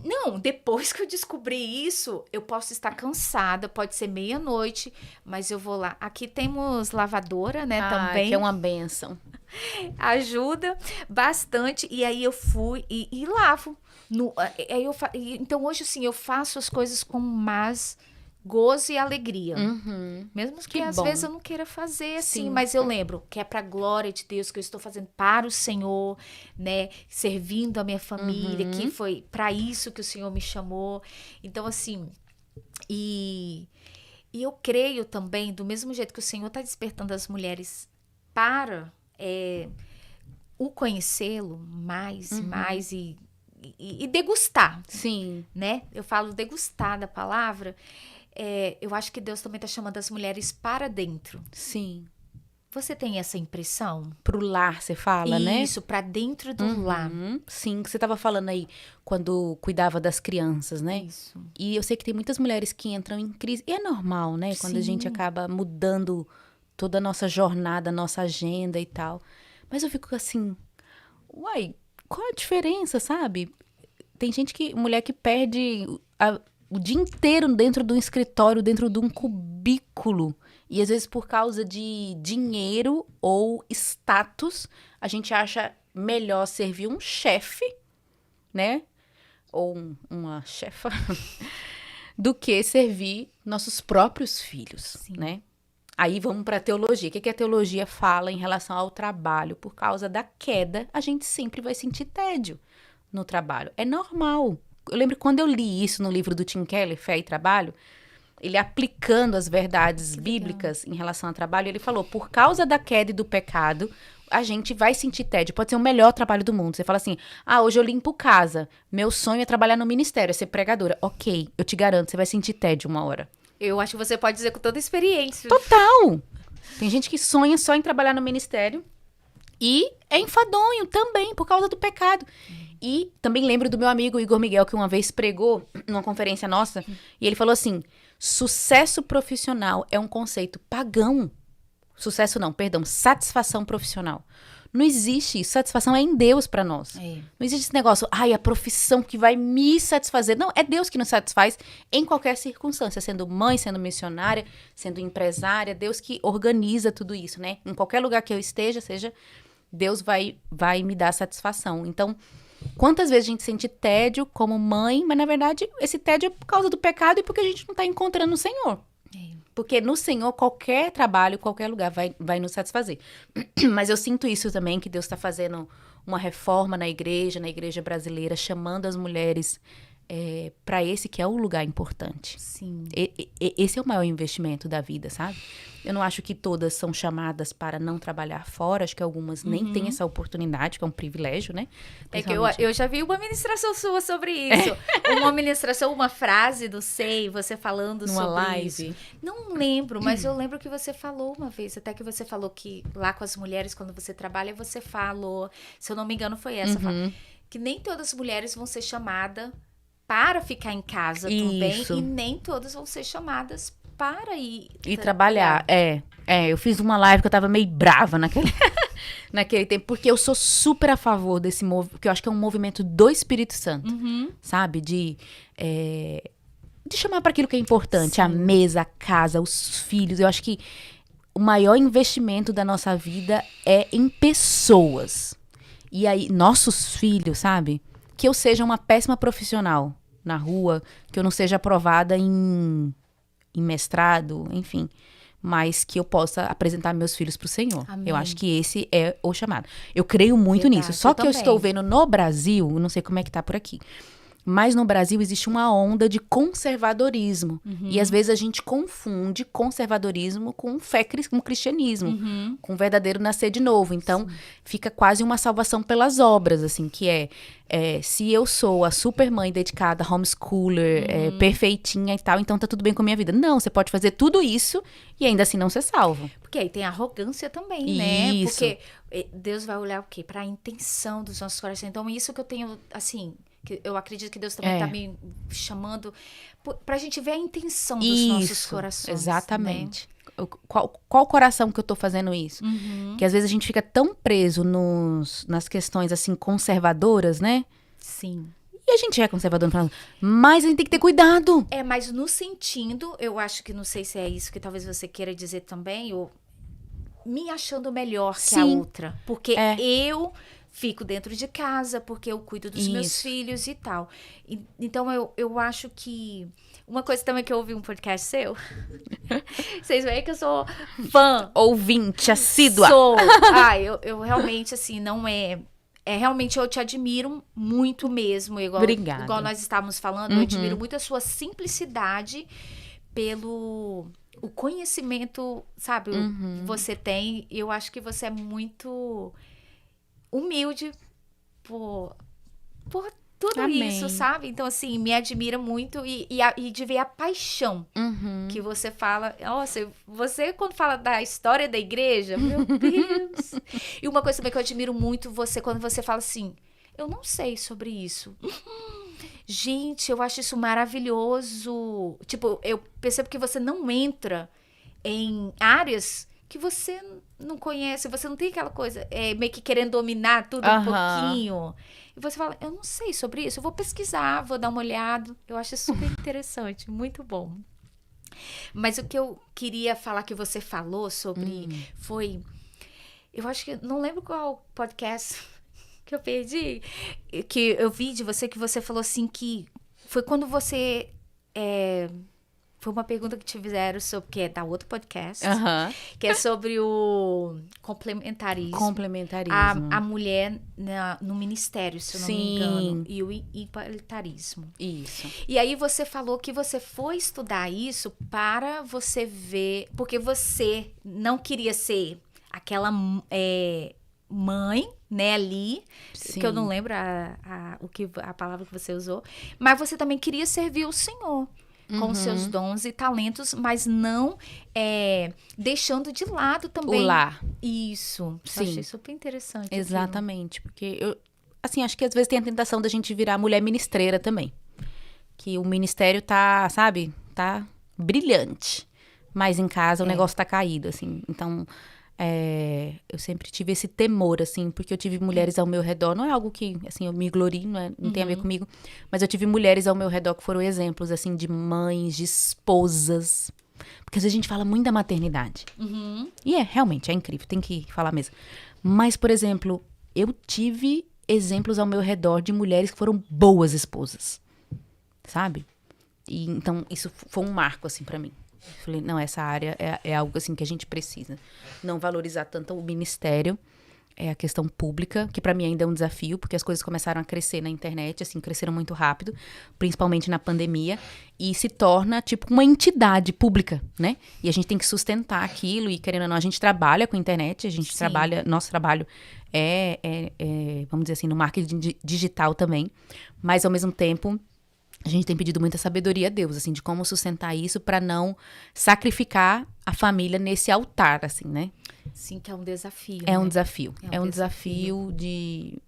Não, depois que eu descobri isso, eu posso estar cansada, pode ser meia-noite, mas eu vou lá. Aqui temos lavadora, né, também. Que é uma bênção. Ajuda bastante. E aí eu fui e lavo. Então hoje, assim, eu faço as coisas com mais gozo e alegria. Mesmo que às vezes eu não queira fazer assim, Sim. mas eu lembro que é pra glória de Deus, que eu estou fazendo para o Senhor, né? Servindo a minha família, que foi para isso que o Senhor me chamou. Então, assim, e eu creio também, do mesmo jeito que o Senhor está despertando as mulheres para o conhecê-lo mais e mais e degustar. Sim. Né? Eu falo degustar da palavra. Eu acho que Deus também está chamando as mulheres para dentro. Sim. Você tem essa impressão? Pro lar, você fala, né? Isso, para dentro do lar. Sim, que você estava falando aí quando cuidava das crianças, né? Isso. E eu sei que tem muitas mulheres que entram em crise. E é normal, né? Quando a gente acaba mudando toda a nossa jornada, a nossa agenda e tal. Mas eu fico assim, uai, qual a diferença, sabe? Tem mulher que perde o dia inteiro dentro de um escritório, dentro de um cubículo. E às vezes por causa de dinheiro ou status, a gente acha melhor servir um chefe, né? Ou uma chefa, do que servir nossos próprios filhos, né? Aí vamos para a teologia. O que a teologia fala em relação ao trabalho? Por causa da queda, a gente sempre vai sentir tédio no trabalho. É normal. Eu lembro quando eu li isso no livro do Tim Keller, Fé e Trabalho, ele aplicando as verdades bíblicas em relação ao trabalho, ele falou, por causa da queda e do pecado, a gente vai sentir tédio. Pode ser o melhor trabalho do mundo. Você fala assim, hoje eu limpo casa, meu sonho é trabalhar no ministério, é ser pregadora. Ok, eu te garanto, você vai sentir tédio uma hora. Eu acho que você pode dizer com toda a experiência. Total! Tem gente que sonha só em trabalhar no ministério e é enfadonho também, por causa do pecado. E também lembro do meu amigo Igor Miguel, que uma vez pregou numa conferência nossa, e ele falou assim, sucesso profissional é um conceito pagão. Sucesso não, perdão, satisfação profissional. Não existe isso, satisfação é em Deus pra nós. Não existe esse negócio, a profissão que vai me satisfazer. Não, é Deus que nos satisfaz em qualquer circunstância, sendo mãe, sendo missionária, sendo empresária, Deus que organiza tudo isso, né? Em qualquer lugar que eu esteja, Deus vai me dar satisfação. Então, quantas vezes a gente sente tédio como mãe, mas na verdade esse tédio é por causa do pecado e porque a gente não tá encontrando o Senhor. Porque no Senhor, qualquer trabalho, qualquer lugar vai nos satisfazer. Mas eu sinto isso também, que Deus está fazendo uma reforma na igreja brasileira, chamando as mulheres para esse que é o lugar importante. Sim. Esse é o maior investimento da vida, sabe? Eu não acho que todas são chamadas para não trabalhar fora, acho que algumas nem têm essa oportunidade, que é um privilégio, né? É que eu já vi uma ministração sua sobre isso. Uma ministração, uma frase do SEI, você falando numa sobre live. Isso. Não lembro, mas eu lembro que você falou uma vez, até que você falou que lá com as mulheres, quando você trabalha, você falou, se eu não me engano foi essa, que nem todas as mulheres vão ser chamadas para ficar em casa também, e nem todas vão ser chamadas para ir trabalhar. Eu fiz uma live que eu tava meio brava naquele tempo, porque eu sou super a favor desse movimento, porque eu acho que é um movimento do Espírito Santo, sabe? De chamar para aquilo que é importante, Sim. A mesa, a casa, os filhos. Eu acho que o maior investimento da nossa vida é em pessoas. E aí, nossos filhos, sabe? Que eu seja uma péssima profissional na rua, que eu não seja aprovada em mestrado, enfim. mas que eu possa apresentar meus filhos pro Senhor. Amém. Eu acho que esse é o chamado. Eu creio muito nisso. Só que eu estou vendo no Brasil, não sei como é que tá por aqui, mas no Brasil existe uma onda de conservadorismo. E às vezes a gente confunde conservadorismo com fé, com cristianismo, com verdadeiro nascer de novo. Então, fica quase uma salvação pelas obras, assim, que se eu sou a super mãe dedicada, homeschooler, perfeitinha e tal, então tá tudo bem com a minha vida. Não, você pode fazer tudo isso e ainda assim não ser salvo. Porque aí tem arrogância também, né? Isso. Porque Deus vai olhar o quê? Pra intenção dos nossos corações. Então, isso que eu tenho, assim... que eu acredito que Deus também tá me chamando pra gente ver a intenção dos nossos corações. Exatamente. Né? Qual coração que eu tô fazendo isso? Que às vezes a gente fica tão preso nas questões, assim, conservadoras, né? Sim. E a gente é conservador, mas a gente tem que ter cuidado. Mas no sentido, eu acho que, não sei se é isso que talvez você queira dizer também, ou me achando melhor que a outra. Porque eu... fico dentro de casa, porque eu cuido dos meus filhos e tal. Então, eu acho que... Uma coisa também que eu ouvi um podcast seu... Vocês veem que eu sou fã. Ouvinte, assídua. Sou. Eu realmente, assim, não é... Realmente, eu te admiro muito mesmo. Obrigada. Igual nós estávamos falando, eu admiro muito a sua simplicidade pelo... o conhecimento, sabe? Você tem. Eu acho que você é muito... humilde por tudo isso, sabe? Então, assim, me admira muito e de ver a paixão que você fala. Nossa, você quando fala da história da igreja, meu Deus! E uma coisa também que eu admiro muito você, quando você fala assim, eu não sei sobre isso. Gente, eu acho isso maravilhoso. Tipo, eu percebo que você não entra em áreas que você não conhece, você não tem aquela coisa, meio que querendo dominar tudo um pouquinho. E você fala, eu não sei sobre isso, eu vou pesquisar, vou dar uma olhada. Eu acho super interessante, muito bom. Mas o que eu queria falar que você falou sobre foi... Eu acho que... Não lembro qual podcast que eu perdi, que eu vi de você, que você falou assim que... Foi quando você... Foi uma pergunta que te fizeram sobre, que é da outro podcast, que é sobre o complementarismo. A mulher no ministério, se eu não me engano. E o igualitarismo. Isso. E aí você falou que você foi estudar isso para você ver... Porque você não queria ser aquela mãe, né, ali. Sim. Que eu não lembro a palavra que você usou. Mas você também queria servir o Senhor. Com seus dons e talentos, mas não deixando de lado também. O lar. Isso. Sim. Eu achei super interessante. Exatamente. Aquilo. Porque eu, assim, acho que às vezes tem a tentação da gente virar mulher ministreira também. Que o ministério tá, sabe, tá brilhante. Mas em casa o negócio tá caído, assim. Então, eu sempre tive esse temor, assim, porque eu tive mulheres ao meu redor. Não é algo que, assim, eu me glorio, não tem a ver comigo. Mas eu tive mulheres ao meu redor que foram exemplos, assim, de mães, de esposas. Porque às vezes a gente fala muito da maternidade. E realmente, é incrível, tem que falar mesmo. Mas, por exemplo, eu tive exemplos ao meu redor de mulheres que foram boas esposas. Sabe? E, então, isso foi um marco, assim, pra mim. Eu falei, não, essa área é algo assim que a gente precisa. Não valorizar tanto o ministério, a questão pública, que pra mim ainda é um desafio, porque as coisas começaram a crescer na internet, assim, cresceram muito rápido, principalmente na pandemia, e se torna, tipo, uma entidade pública, né? E a gente tem que sustentar aquilo, e querendo ou não, a gente trabalha com a internet, a gente trabalha, nosso trabalho vamos dizer assim, no marketing digital também, mas ao mesmo tempo... A gente tem pedido muita sabedoria a Deus, assim, de como sustentar isso para não sacrificar a família nesse altar, assim, né? Sim, que é um desafio. É um desafio. É um desafio de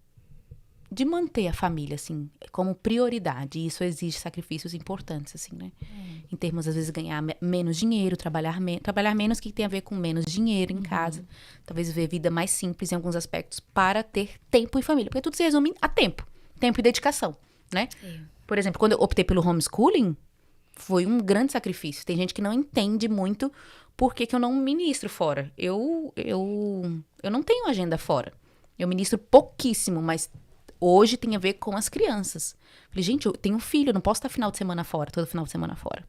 manter a família, assim, como prioridade. E isso exige sacrifícios importantes, assim, né? Em termos, às vezes, ganhar menos dinheiro, trabalhar menos, que tem a ver com menos dinheiro em casa. Talvez viver vida mais simples em alguns aspectos para ter tempo em família. Porque tudo se resume a tempo. Tempo e dedicação, né? Por exemplo, quando eu optei pelo homeschooling, foi um grande sacrifício. Tem gente que não entende muito por que eu não ministro fora. Eu não tenho agenda fora. Eu ministro pouquíssimo, mas Hoje tem a ver com as crianças. Falei, gente, eu tenho um filho, eu não posso estar final de semana fora, todo final de semana fora.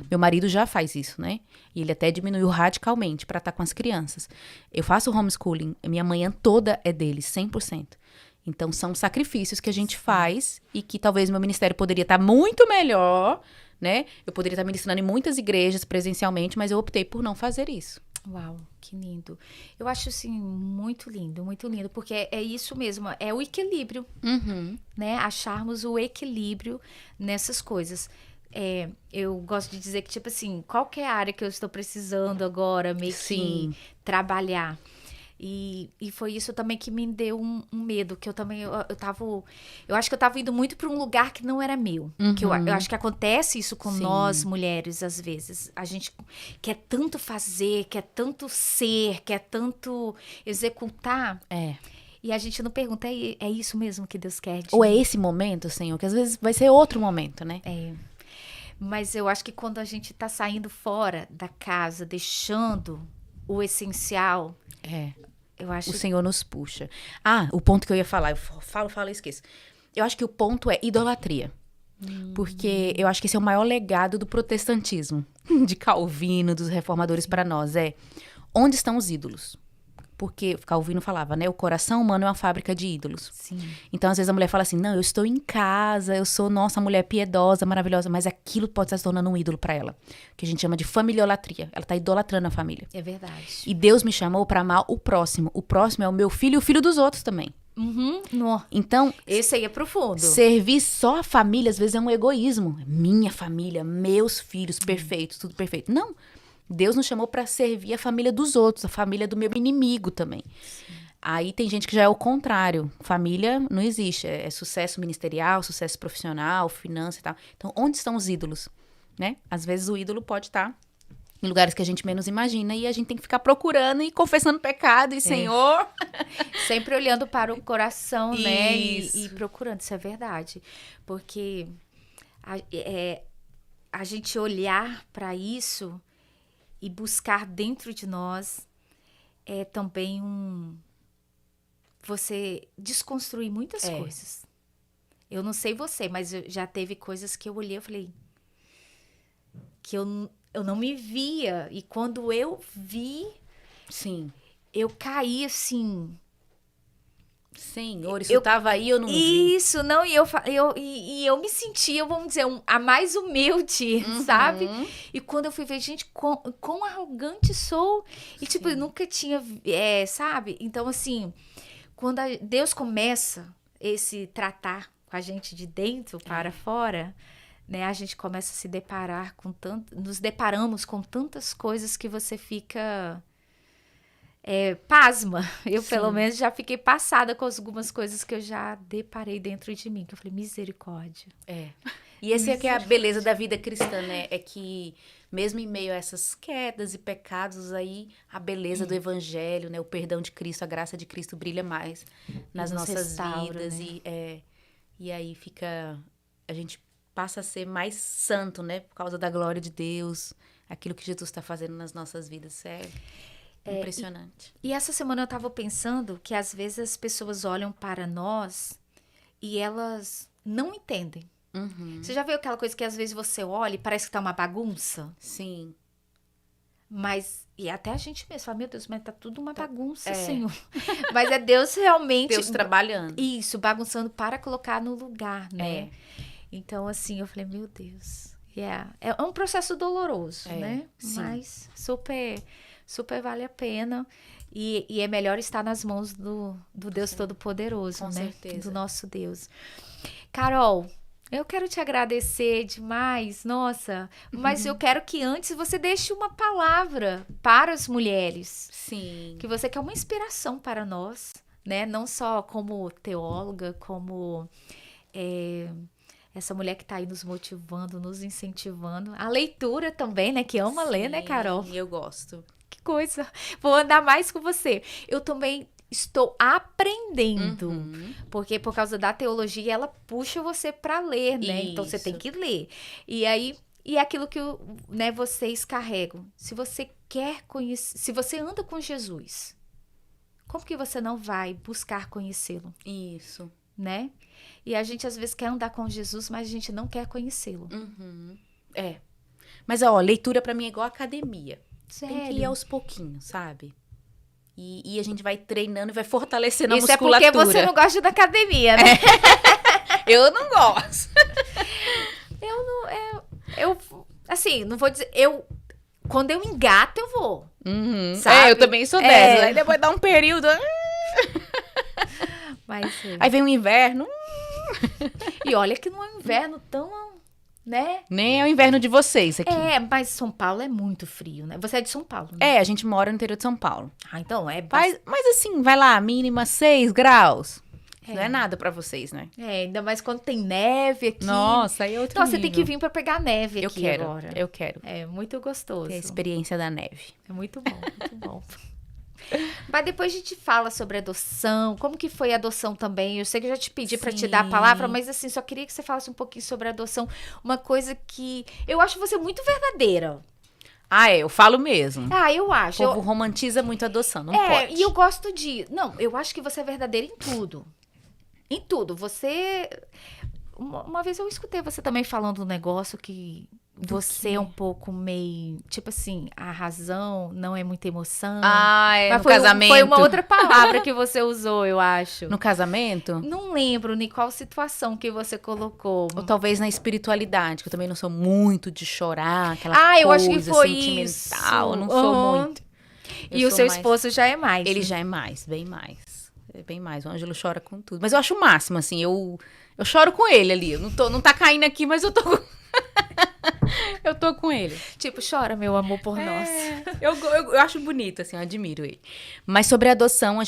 Meu marido já faz isso, né? E ele até diminuiu radicalmente para estar com as crianças. Eu faço homeschooling, minha manhã toda é dele, 100%. Então, são sacrifícios que a gente faz e que talvez meu ministério poderia estar muito melhor, né? Eu poderia estar ministrando em muitas igrejas presencialmente, mas eu optei por não fazer isso. Uau, que lindo. Eu acho, assim, muito lindo, porque é isso mesmo, é o equilíbrio, né? Acharmos o equilíbrio nessas coisas. Eu gosto de dizer que, tipo assim, qualquer área que eu estou precisando agora, meio que trabalhar. E foi isso também que me deu um medo, que eu também, eu acho que eu tava indo muito para um lugar que não era meu. Que eu acho que acontece isso com nós, mulheres, às vezes. A gente quer tanto fazer, quer tanto ser, quer tanto executar. E a gente não pergunta, é isso mesmo que Deus quer de Ou é mim? esse momento, Senhor, que às vezes vai ser outro momento, né? Mas eu acho que quando a gente tá saindo fora da casa, deixando o essencial, eu acho... O Senhor nos puxa. O ponto que eu ia falar, eu falo e esqueço. Eu acho que o ponto é idolatria. Porque eu acho que esse é o maior legado do protestantismo, de Calvino, dos reformadores para nós. Onde estão os ídolos? Porque Calvino falava, né? O coração humano é uma fábrica de ídolos. Sim. Então, às vezes, a mulher fala assim, não, eu estou em casa, eu sou, nossa, mulher piedosa, maravilhosa, mas aquilo pode estar se tornando um ídolo para ela. Que a gente chama de familiolatria. Ela está idolatrando a família. É verdade. E Deus me chamou para amar o próximo. O próximo é o meu filho e o filho dos outros também. Então, esse aí é profundo. Servir só a família, às vezes, é um egoísmo. Minha família, meus filhos, perfeitos, tudo perfeito. Não. Deus nos chamou para servir a família dos outros, a família do meu inimigo também. Sim. Aí tem gente que já é o contrário. Família não existe. É sucesso ministerial, sucesso profissional, finança e tal. Então, onde estão os ídolos? Né? Às vezes o ídolo pode estar em lugares que a gente menos imagina e a gente tem que ficar procurando e confessando pecado e Senhor... Sempre olhando para o coração, né? E procurando, isso é verdade. Porque a gente olhar para isso e buscar dentro de nós é também você desconstruir muitas coisas. Eu não sei você, mas já teve coisas que eu olhei e falei que eu não me via. E quando eu vi, eu caí assim... Senhor, isso estava aí, eu não vi. Isso, não, e eu me sentia, vamos dizer, a mais humilde, sabe? E quando eu fui ver, gente, quão arrogante sou. E, tipo, eu nunca tinha, sabe? Então, assim, quando Deus começa esse tratar com a gente de dentro para fora, né? A gente começa a se deparar nos deparamos com tantas coisas que você fica... pasma. Eu, pelo menos, já fiquei passada com algumas coisas que eu já deparei dentro de mim. Que eu falei, misericórdia. E essa é que é a beleza da vida cristã, né? É que, mesmo em meio a essas quedas e pecados aí, a beleza do evangelho, né? O perdão de Cristo, a graça de Cristo brilha mais nas nossas vidas. Né? E aí fica... A gente passa a ser mais santo, né? Por causa da glória de Deus. Aquilo que Jesus está fazendo nas nossas vidas. Impressionante. E essa semana eu tava pensando que às vezes as pessoas olham para nós e elas não entendem. Você já viu aquela coisa que às vezes você olha e parece que tá uma bagunça? Sim. Mas, e até a gente mesmo fala, meu Deus, mas tá tudo uma bagunça, Senhor. Mas é Deus realmente... Deus trabalhando. Isso, bagunçando para colocar no lugar, né? Então, assim, eu falei, meu Deus. É um processo doloroso, né? Sim. Mas super vale a pena. E é melhor estar nas mãos do Deus Todo-Poderoso, Com né? certeza. Do nosso Deus. Carol, eu quero te agradecer demais, nossa. Mas eu quero que antes você deixe uma palavra para as mulheres. Sim. Que você quer uma inspiração para nós, né? Não só como teóloga, como... essa mulher que tá aí nos motivando, nos incentivando. A leitura também, né? Que ama ler, né, Carol? Eu gosto. Que coisa. Vou andar mais com você. Eu também estou aprendendo. Porque por causa da teologia, ela puxa você para ler, né? Isso. Então você tem que ler. E aí, é aquilo que né, vocês carregam. Se você quer conhecer, se você anda com Jesus, como que você não vai buscar conhecê-lo? Isso. né? E a gente às vezes quer andar com Jesus, mas a gente não quer conhecê-lo. É. Mas, ó, leitura pra mim é igual academia. Sério? Tem que ir aos pouquinhos, sabe? E a gente vai treinando e vai fortalecendo Isso a musculatura. é porque você não gosta de ir na academia, né? Eu não gosto. Eu, assim, não vou dizer... Quando eu engato, eu vou. Sabe? Eu também sou dessa. Aí depois dá um período... Mas, Aí vem o inverno... E olha que não é um inverno tão, né? Nem é o inverno de vocês aqui. Mas São Paulo é muito frio, né? Você é de São Paulo, né? A gente mora no interior de São Paulo. Então Mas assim, vai lá, mínima 6 graus. Não é nada pra vocês, né? Ainda mais quando tem neve aqui. Nossa, aí é outro Então, você nível. tem que vir pra pegar neve aqui agora. Eu quero. É muito gostoso. Ter a experiência da neve. É muito bom, muito bom. Mas depois a gente fala sobre adoção. Como que foi a adoção também? Eu sei que eu já te pedi pra te dar a palavra, mas assim, só queria que você falasse um pouquinho sobre a adoção. Uma coisa que eu acho você muito verdadeira. Eu falo mesmo. Eu acho. O povo romantiza muito a adoção, não pode. E eu gosto de... Não, eu acho que você é verdadeira em tudo. Em tudo. Você... Uma vez eu escutei você também falando um negócio que você é um pouco meio... Tipo assim, a razão não é muita emoção. Mas no foi casamento. Foi uma outra palavra que você usou, eu acho. No casamento? Não lembro em qual situação que você colocou. Ou talvez na espiritualidade, que eu também não sou muito de chorar, aquela coisa eu acho que foi sentimental. Isso. Eu não sou muito. E o seu esposo já é mais. Ele já é mais, bem mais. É bem mais. O Ângelo chora com tudo. Mas eu acho o máximo, assim, eu choro com ele ali. Não tá caindo aqui, mas eu tô eu tô com ele. Tipo, chora, meu amor, por nós. Eu acho bonito, assim, eu admiro ele. Mas sobre a adoção,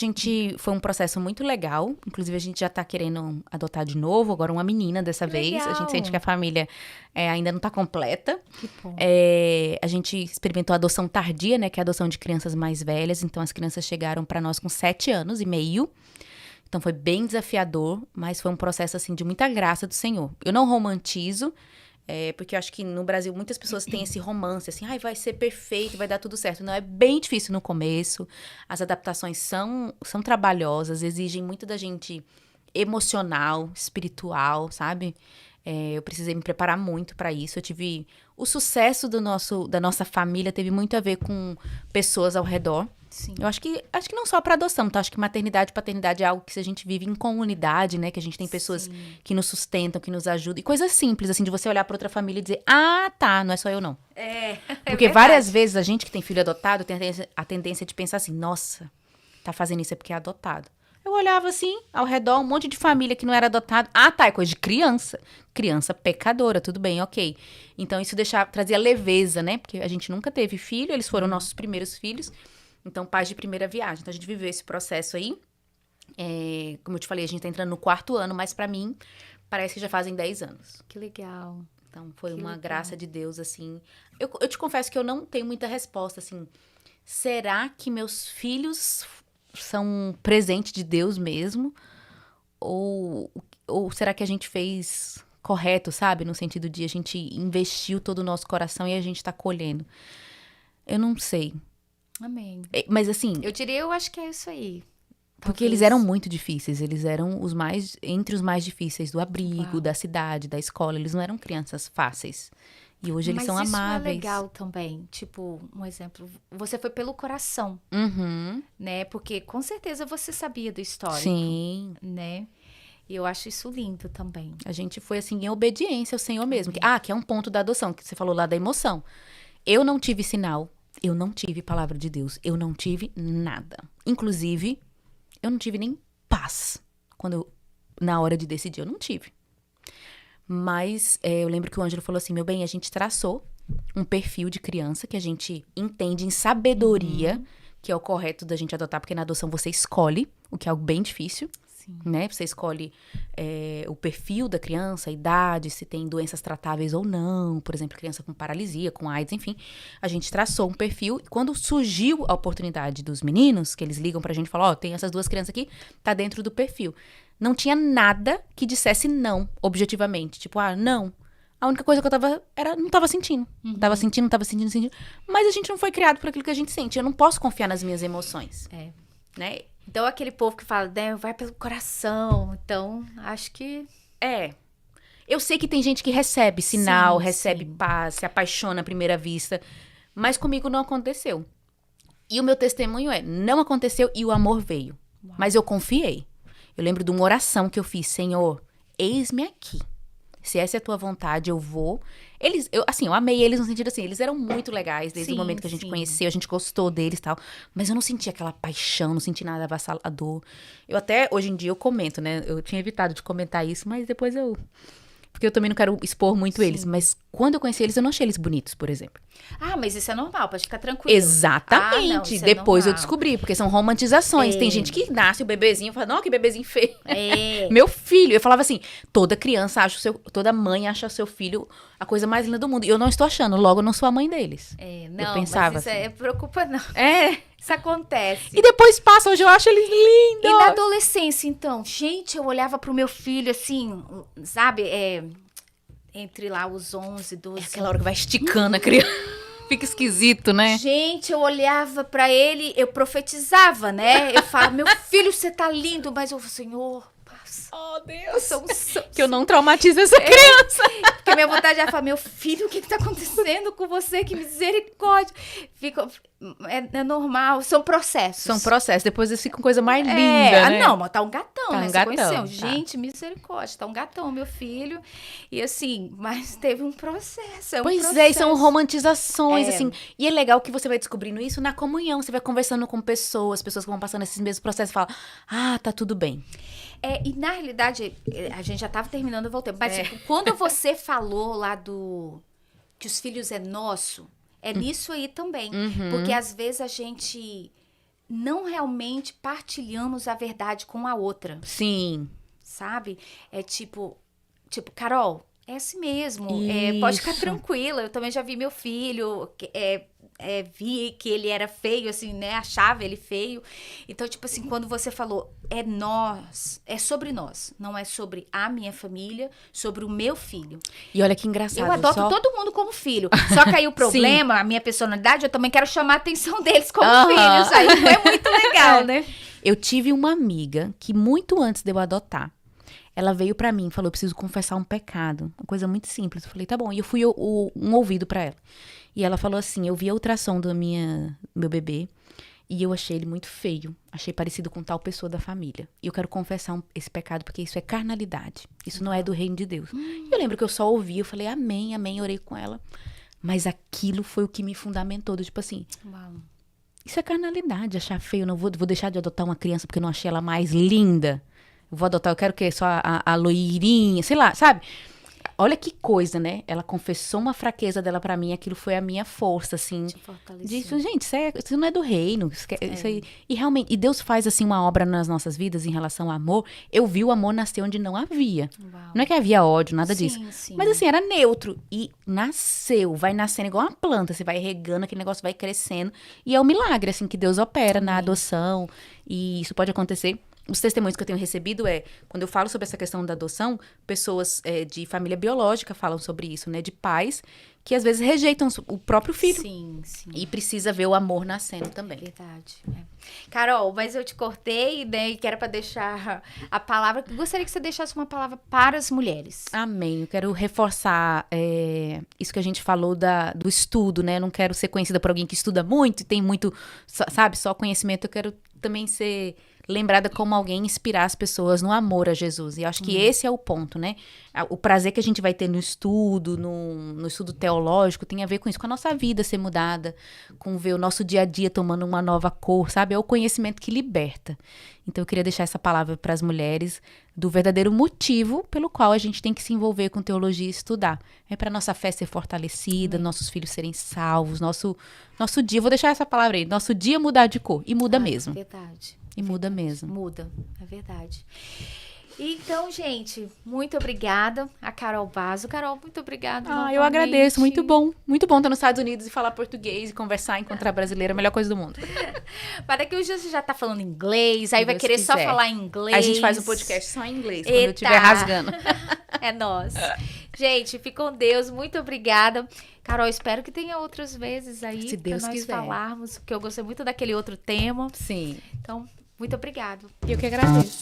foi um processo muito legal. Inclusive, a gente já tá querendo adotar de novo, agora uma menina dessa vez. A gente sente que a família ainda não tá completa. Que bom. A gente experimentou a adoção tardia, né, que é a adoção de crianças mais velhas. Então, as crianças chegaram pra nós com 7 anos e meio. Então, foi bem desafiador, mas foi um processo, assim, de muita graça do Senhor. Eu não romantizo, porque eu acho que no Brasil muitas pessoas têm esse romance, assim, vai ser perfeito, vai dar tudo certo. Não, é bem difícil no começo, as adaptações são trabalhosas, exigem muito da gente emocional, espiritual, sabe? Eu precisei me preparar muito para isso. Eu tive... O sucesso da nossa família teve muito a ver com pessoas ao redor. Sim. Eu acho que não só para adoção, tá? Acho que maternidade e paternidade é algo que a gente vive em comunidade, né? Que a gente tem pessoas que nos sustentam, que nos ajudam. E coisas simples, assim, de você olhar para outra família e dizer, tá, não é só eu não. Porque várias vezes a gente que tem filho adotado tem a tendência de pensar assim, nossa, tá fazendo isso é porque é adotado. Eu olhava assim, ao redor, um monte de família que não era adotado. É coisa de criança. Criança pecadora, tudo bem, ok. Então, isso trazia leveza, né? Porque a gente nunca teve filho, eles foram nossos primeiros filhos. Então, pais de primeira viagem. Então, a gente viveu esse processo aí. Como eu te falei, a gente tá entrando no 4º ano, mas pra mim, parece que já fazem 10 anos. Que legal. Então, foi uma graça de Deus, assim. Eu te confesso que eu não tenho muita resposta, assim. Será que meus filhos são um presente de Deus mesmo? Ou será que a gente fez correto, sabe? No sentido de a gente investiu todo o nosso coração e a gente tá colhendo. Eu não sei. Amém. Mas assim... Eu acho que é isso aí. Porque eles eram muito difíceis. Eles eram entre os mais difíceis do abrigo, da cidade, da escola. Eles não eram crianças fáceis. E hoje eles são amáveis. Mas isso é legal também. Tipo, um exemplo. Você foi pelo coração, né? Porque com certeza você sabia do histórico. Sim. Né? E eu acho isso lindo também. A gente foi, assim, em obediência ao Senhor mesmo. Que é um ponto da adoção, que você falou lá da emoção. Eu não tive sinal. Eu não tive palavra de Deus. Eu não tive nada. Inclusive, eu não tive nem paz. Na hora de decidir, eu não tive. Mas eu lembro que o Ângelo falou assim, meu bem, a gente traçou um perfil de criança que a gente entende em sabedoria, que é o correto da gente adotar, porque na adoção você escolhe, o que é algo bem difícil. Né? Você escolhe o perfil da criança, a idade, se tem doenças tratáveis ou não. Por exemplo, criança com paralisia, com AIDS, enfim. A gente traçou um perfil. E quando surgiu a oportunidade dos meninos, que eles ligam pra gente e falam, tem essas 2 crianças aqui, tá dentro do perfil. Não tinha nada que dissesse não, objetivamente. Tipo, não. A única coisa que eu não tava sentindo. Tava sentindo. Mas a gente não foi criado por aquilo que a gente sente. Eu não posso confiar nas minhas emoções. Né? Então, aquele povo que fala, né, vai pelo coração. Então, acho que... Eu sei que tem gente que recebe sinal, Sim, recebe paz, se apaixona à primeira vista. Mas comigo não aconteceu. E o meu testemunho não aconteceu e o amor veio. Uau. Mas eu confiei. Eu lembro de uma oração que eu fiz. Senhor, eis-me aqui. Se essa é a tua vontade, eu vou. Eu amei eles no sentido assim, eles eram muito legais desde o momento que a gente conheceu, a gente gostou deles e tal. Mas eu não senti aquela paixão, não senti nada avassalador. Eu até, hoje em dia, eu comento, né? Eu tinha evitado de comentar isso, mas depois porque eu também não quero expor muito eles. Mas quando eu conheci eles, eu não achei eles bonitos, por exemplo. Mas isso é normal, pode ficar tranquilo. Exatamente. Depois eu descobri, porque são romantizações. Tem gente que nasce o bebezinho e fala, não, que bebezinho feio. Meu filho, eu falava assim, toda toda mãe acha o seu filho a coisa mais linda do mundo. E eu não estou achando, logo eu não sou a mãe deles. Não, eu pensava mas isso assim. Preocupa não. Isso acontece. E depois passa, hoje eu acho eles lindos. E na adolescência, então? Gente, eu olhava pro meu filho assim, sabe? Entre lá os 11, 12... É aquela hora que vai esticando a criança. Fica esquisito, né? Gente, eu olhava pra ele, eu profetizava, né? Eu falava, meu filho, você tá lindo. Mas eu, Senhor, passa. Oh, Deus. Que eu não traumatize essa criança. Porque a minha vontade é falar, meu filho, o que tá acontecendo com você? Que misericórdia. É normal, são processos. São processos, depois eles ficam coisa mais linda, né? Não, mas tá um gatão, tá né? Um Você gatão, conheceu? tá. Gente, misericórdia, tá um gatão, meu filho. E assim, mas teve um processo, E são romantizações, assim. E é legal que você vai descobrindo isso na comunhão. Você vai conversando com pessoas que vão passando esses mesmos processos e falam, tá tudo bem. E na realidade, a gente já tava terminando, eu voltei. Mas tipo, quando você falou lá que os filhos é nosso, nisso aí também. Porque às vezes a gente não realmente partilhamos a verdade com a outra. Sim. Sabe? Tipo, Carol, é assim mesmo. Pode ficar tranquila. Eu também já vi meu filho, vi que ele era feio, assim, né? Achava ele feio. Então, tipo assim, quando você falou, é sobre nós. Não é sobre a minha família, sobre o meu filho. E olha que engraçado. Eu adoto todo mundo como filho. Só que aí o problema, a minha personalidade, eu também quero chamar a atenção deles como filhos. Aí não é muito legal, né? Eu tive uma amiga que muito antes de eu adotar, ela veio pra mim e falou, eu preciso confessar um pecado. Uma coisa muito simples. Eu falei, tá bom. E eu fui um ouvido pra ela. E ela falou assim, eu vi a ultrassom do meu bebê e eu achei ele muito feio. Achei parecido com tal pessoa da família. E eu quero confessar esse pecado porque isso é carnalidade. Isso não é do reino de Deus. E eu lembro que eu só ouvi, eu falei, amém, amém, orei com ela. Mas aquilo foi o que me fundamentou. Tipo assim, isso é carnalidade, achar feio. Eu não vou deixar de adotar uma criança porque eu não achei ela mais linda. Eu vou adotar, eu quero que só a loirinha, sei lá, sabe? Olha que coisa, né? Ela confessou uma fraqueza dela pra mim, aquilo foi a minha força, assim. Disse, gente, isso não é do reino. Isso aí. E realmente, e Deus faz, assim, uma obra nas nossas vidas em relação ao amor. Eu vi o amor nascer onde não havia. Uau. Não é que havia ódio, nada disso. Sim. Mas, assim, era neutro. E nasceu, vai nascendo igual uma planta. Você vai regando, aquele negócio vai crescendo. E é um milagre, assim, que Deus opera na adoção. E isso pode acontecer. Os testemunhos que eu tenho recebido quando eu falo sobre essa questão da adoção, pessoas de família biológica falam sobre isso, né? De pais que às vezes rejeitam o próprio filho. Sim. E precisa ver o amor nascendo também. Verdade. Carol, mas eu te cortei, né? E que era para deixar a palavra. Gostaria que você deixasse uma palavra para as mulheres. Amém. Eu quero reforçar isso que a gente falou do estudo, né? Eu não quero ser conhecida por alguém que estuda muito e tem muito, sabe, só conhecimento. Eu quero também ser lembrada como alguém inspirar as pessoas no amor a Jesus. E eu acho que esse é o ponto, né? O prazer que a gente vai ter no estudo, no estudo teológico, tem a ver com isso, com a nossa vida ser mudada, com ver o nosso dia a dia tomando uma nova cor, sabe? É o conhecimento que liberta. Então eu queria deixar essa palavra para as mulheres do verdadeiro motivo pelo qual a gente tem que se envolver com teologia e estudar. É para nossa fé ser fortalecida, nossos filhos serem salvos, nosso dia, vou deixar essa palavra aí, nosso dia mudar de cor. E muda mesmo. É verdade. E muda mesmo. Muda, é verdade. Então, gente, muito obrigada. A Carol Basso. Carol, muito obrigada. Eu agradeço. Muito bom. Muito bom estar nos Estados Unidos e falar português e conversar, encontrar brasileira. A melhor coisa do mundo. Para que o você já tá falando inglês, aí vai querer só falar inglês. A gente faz um podcast só em inglês, quando eu estiver rasgando. É nós. Gente, fique com Deus. Muito obrigada. Carol, espero que tenha outras vezes aí. Se Deus pra nós quiser. falarmos, porque eu gostei muito daquele outro tema. Sim. Então, Muito obrigado. Eu que agradeço.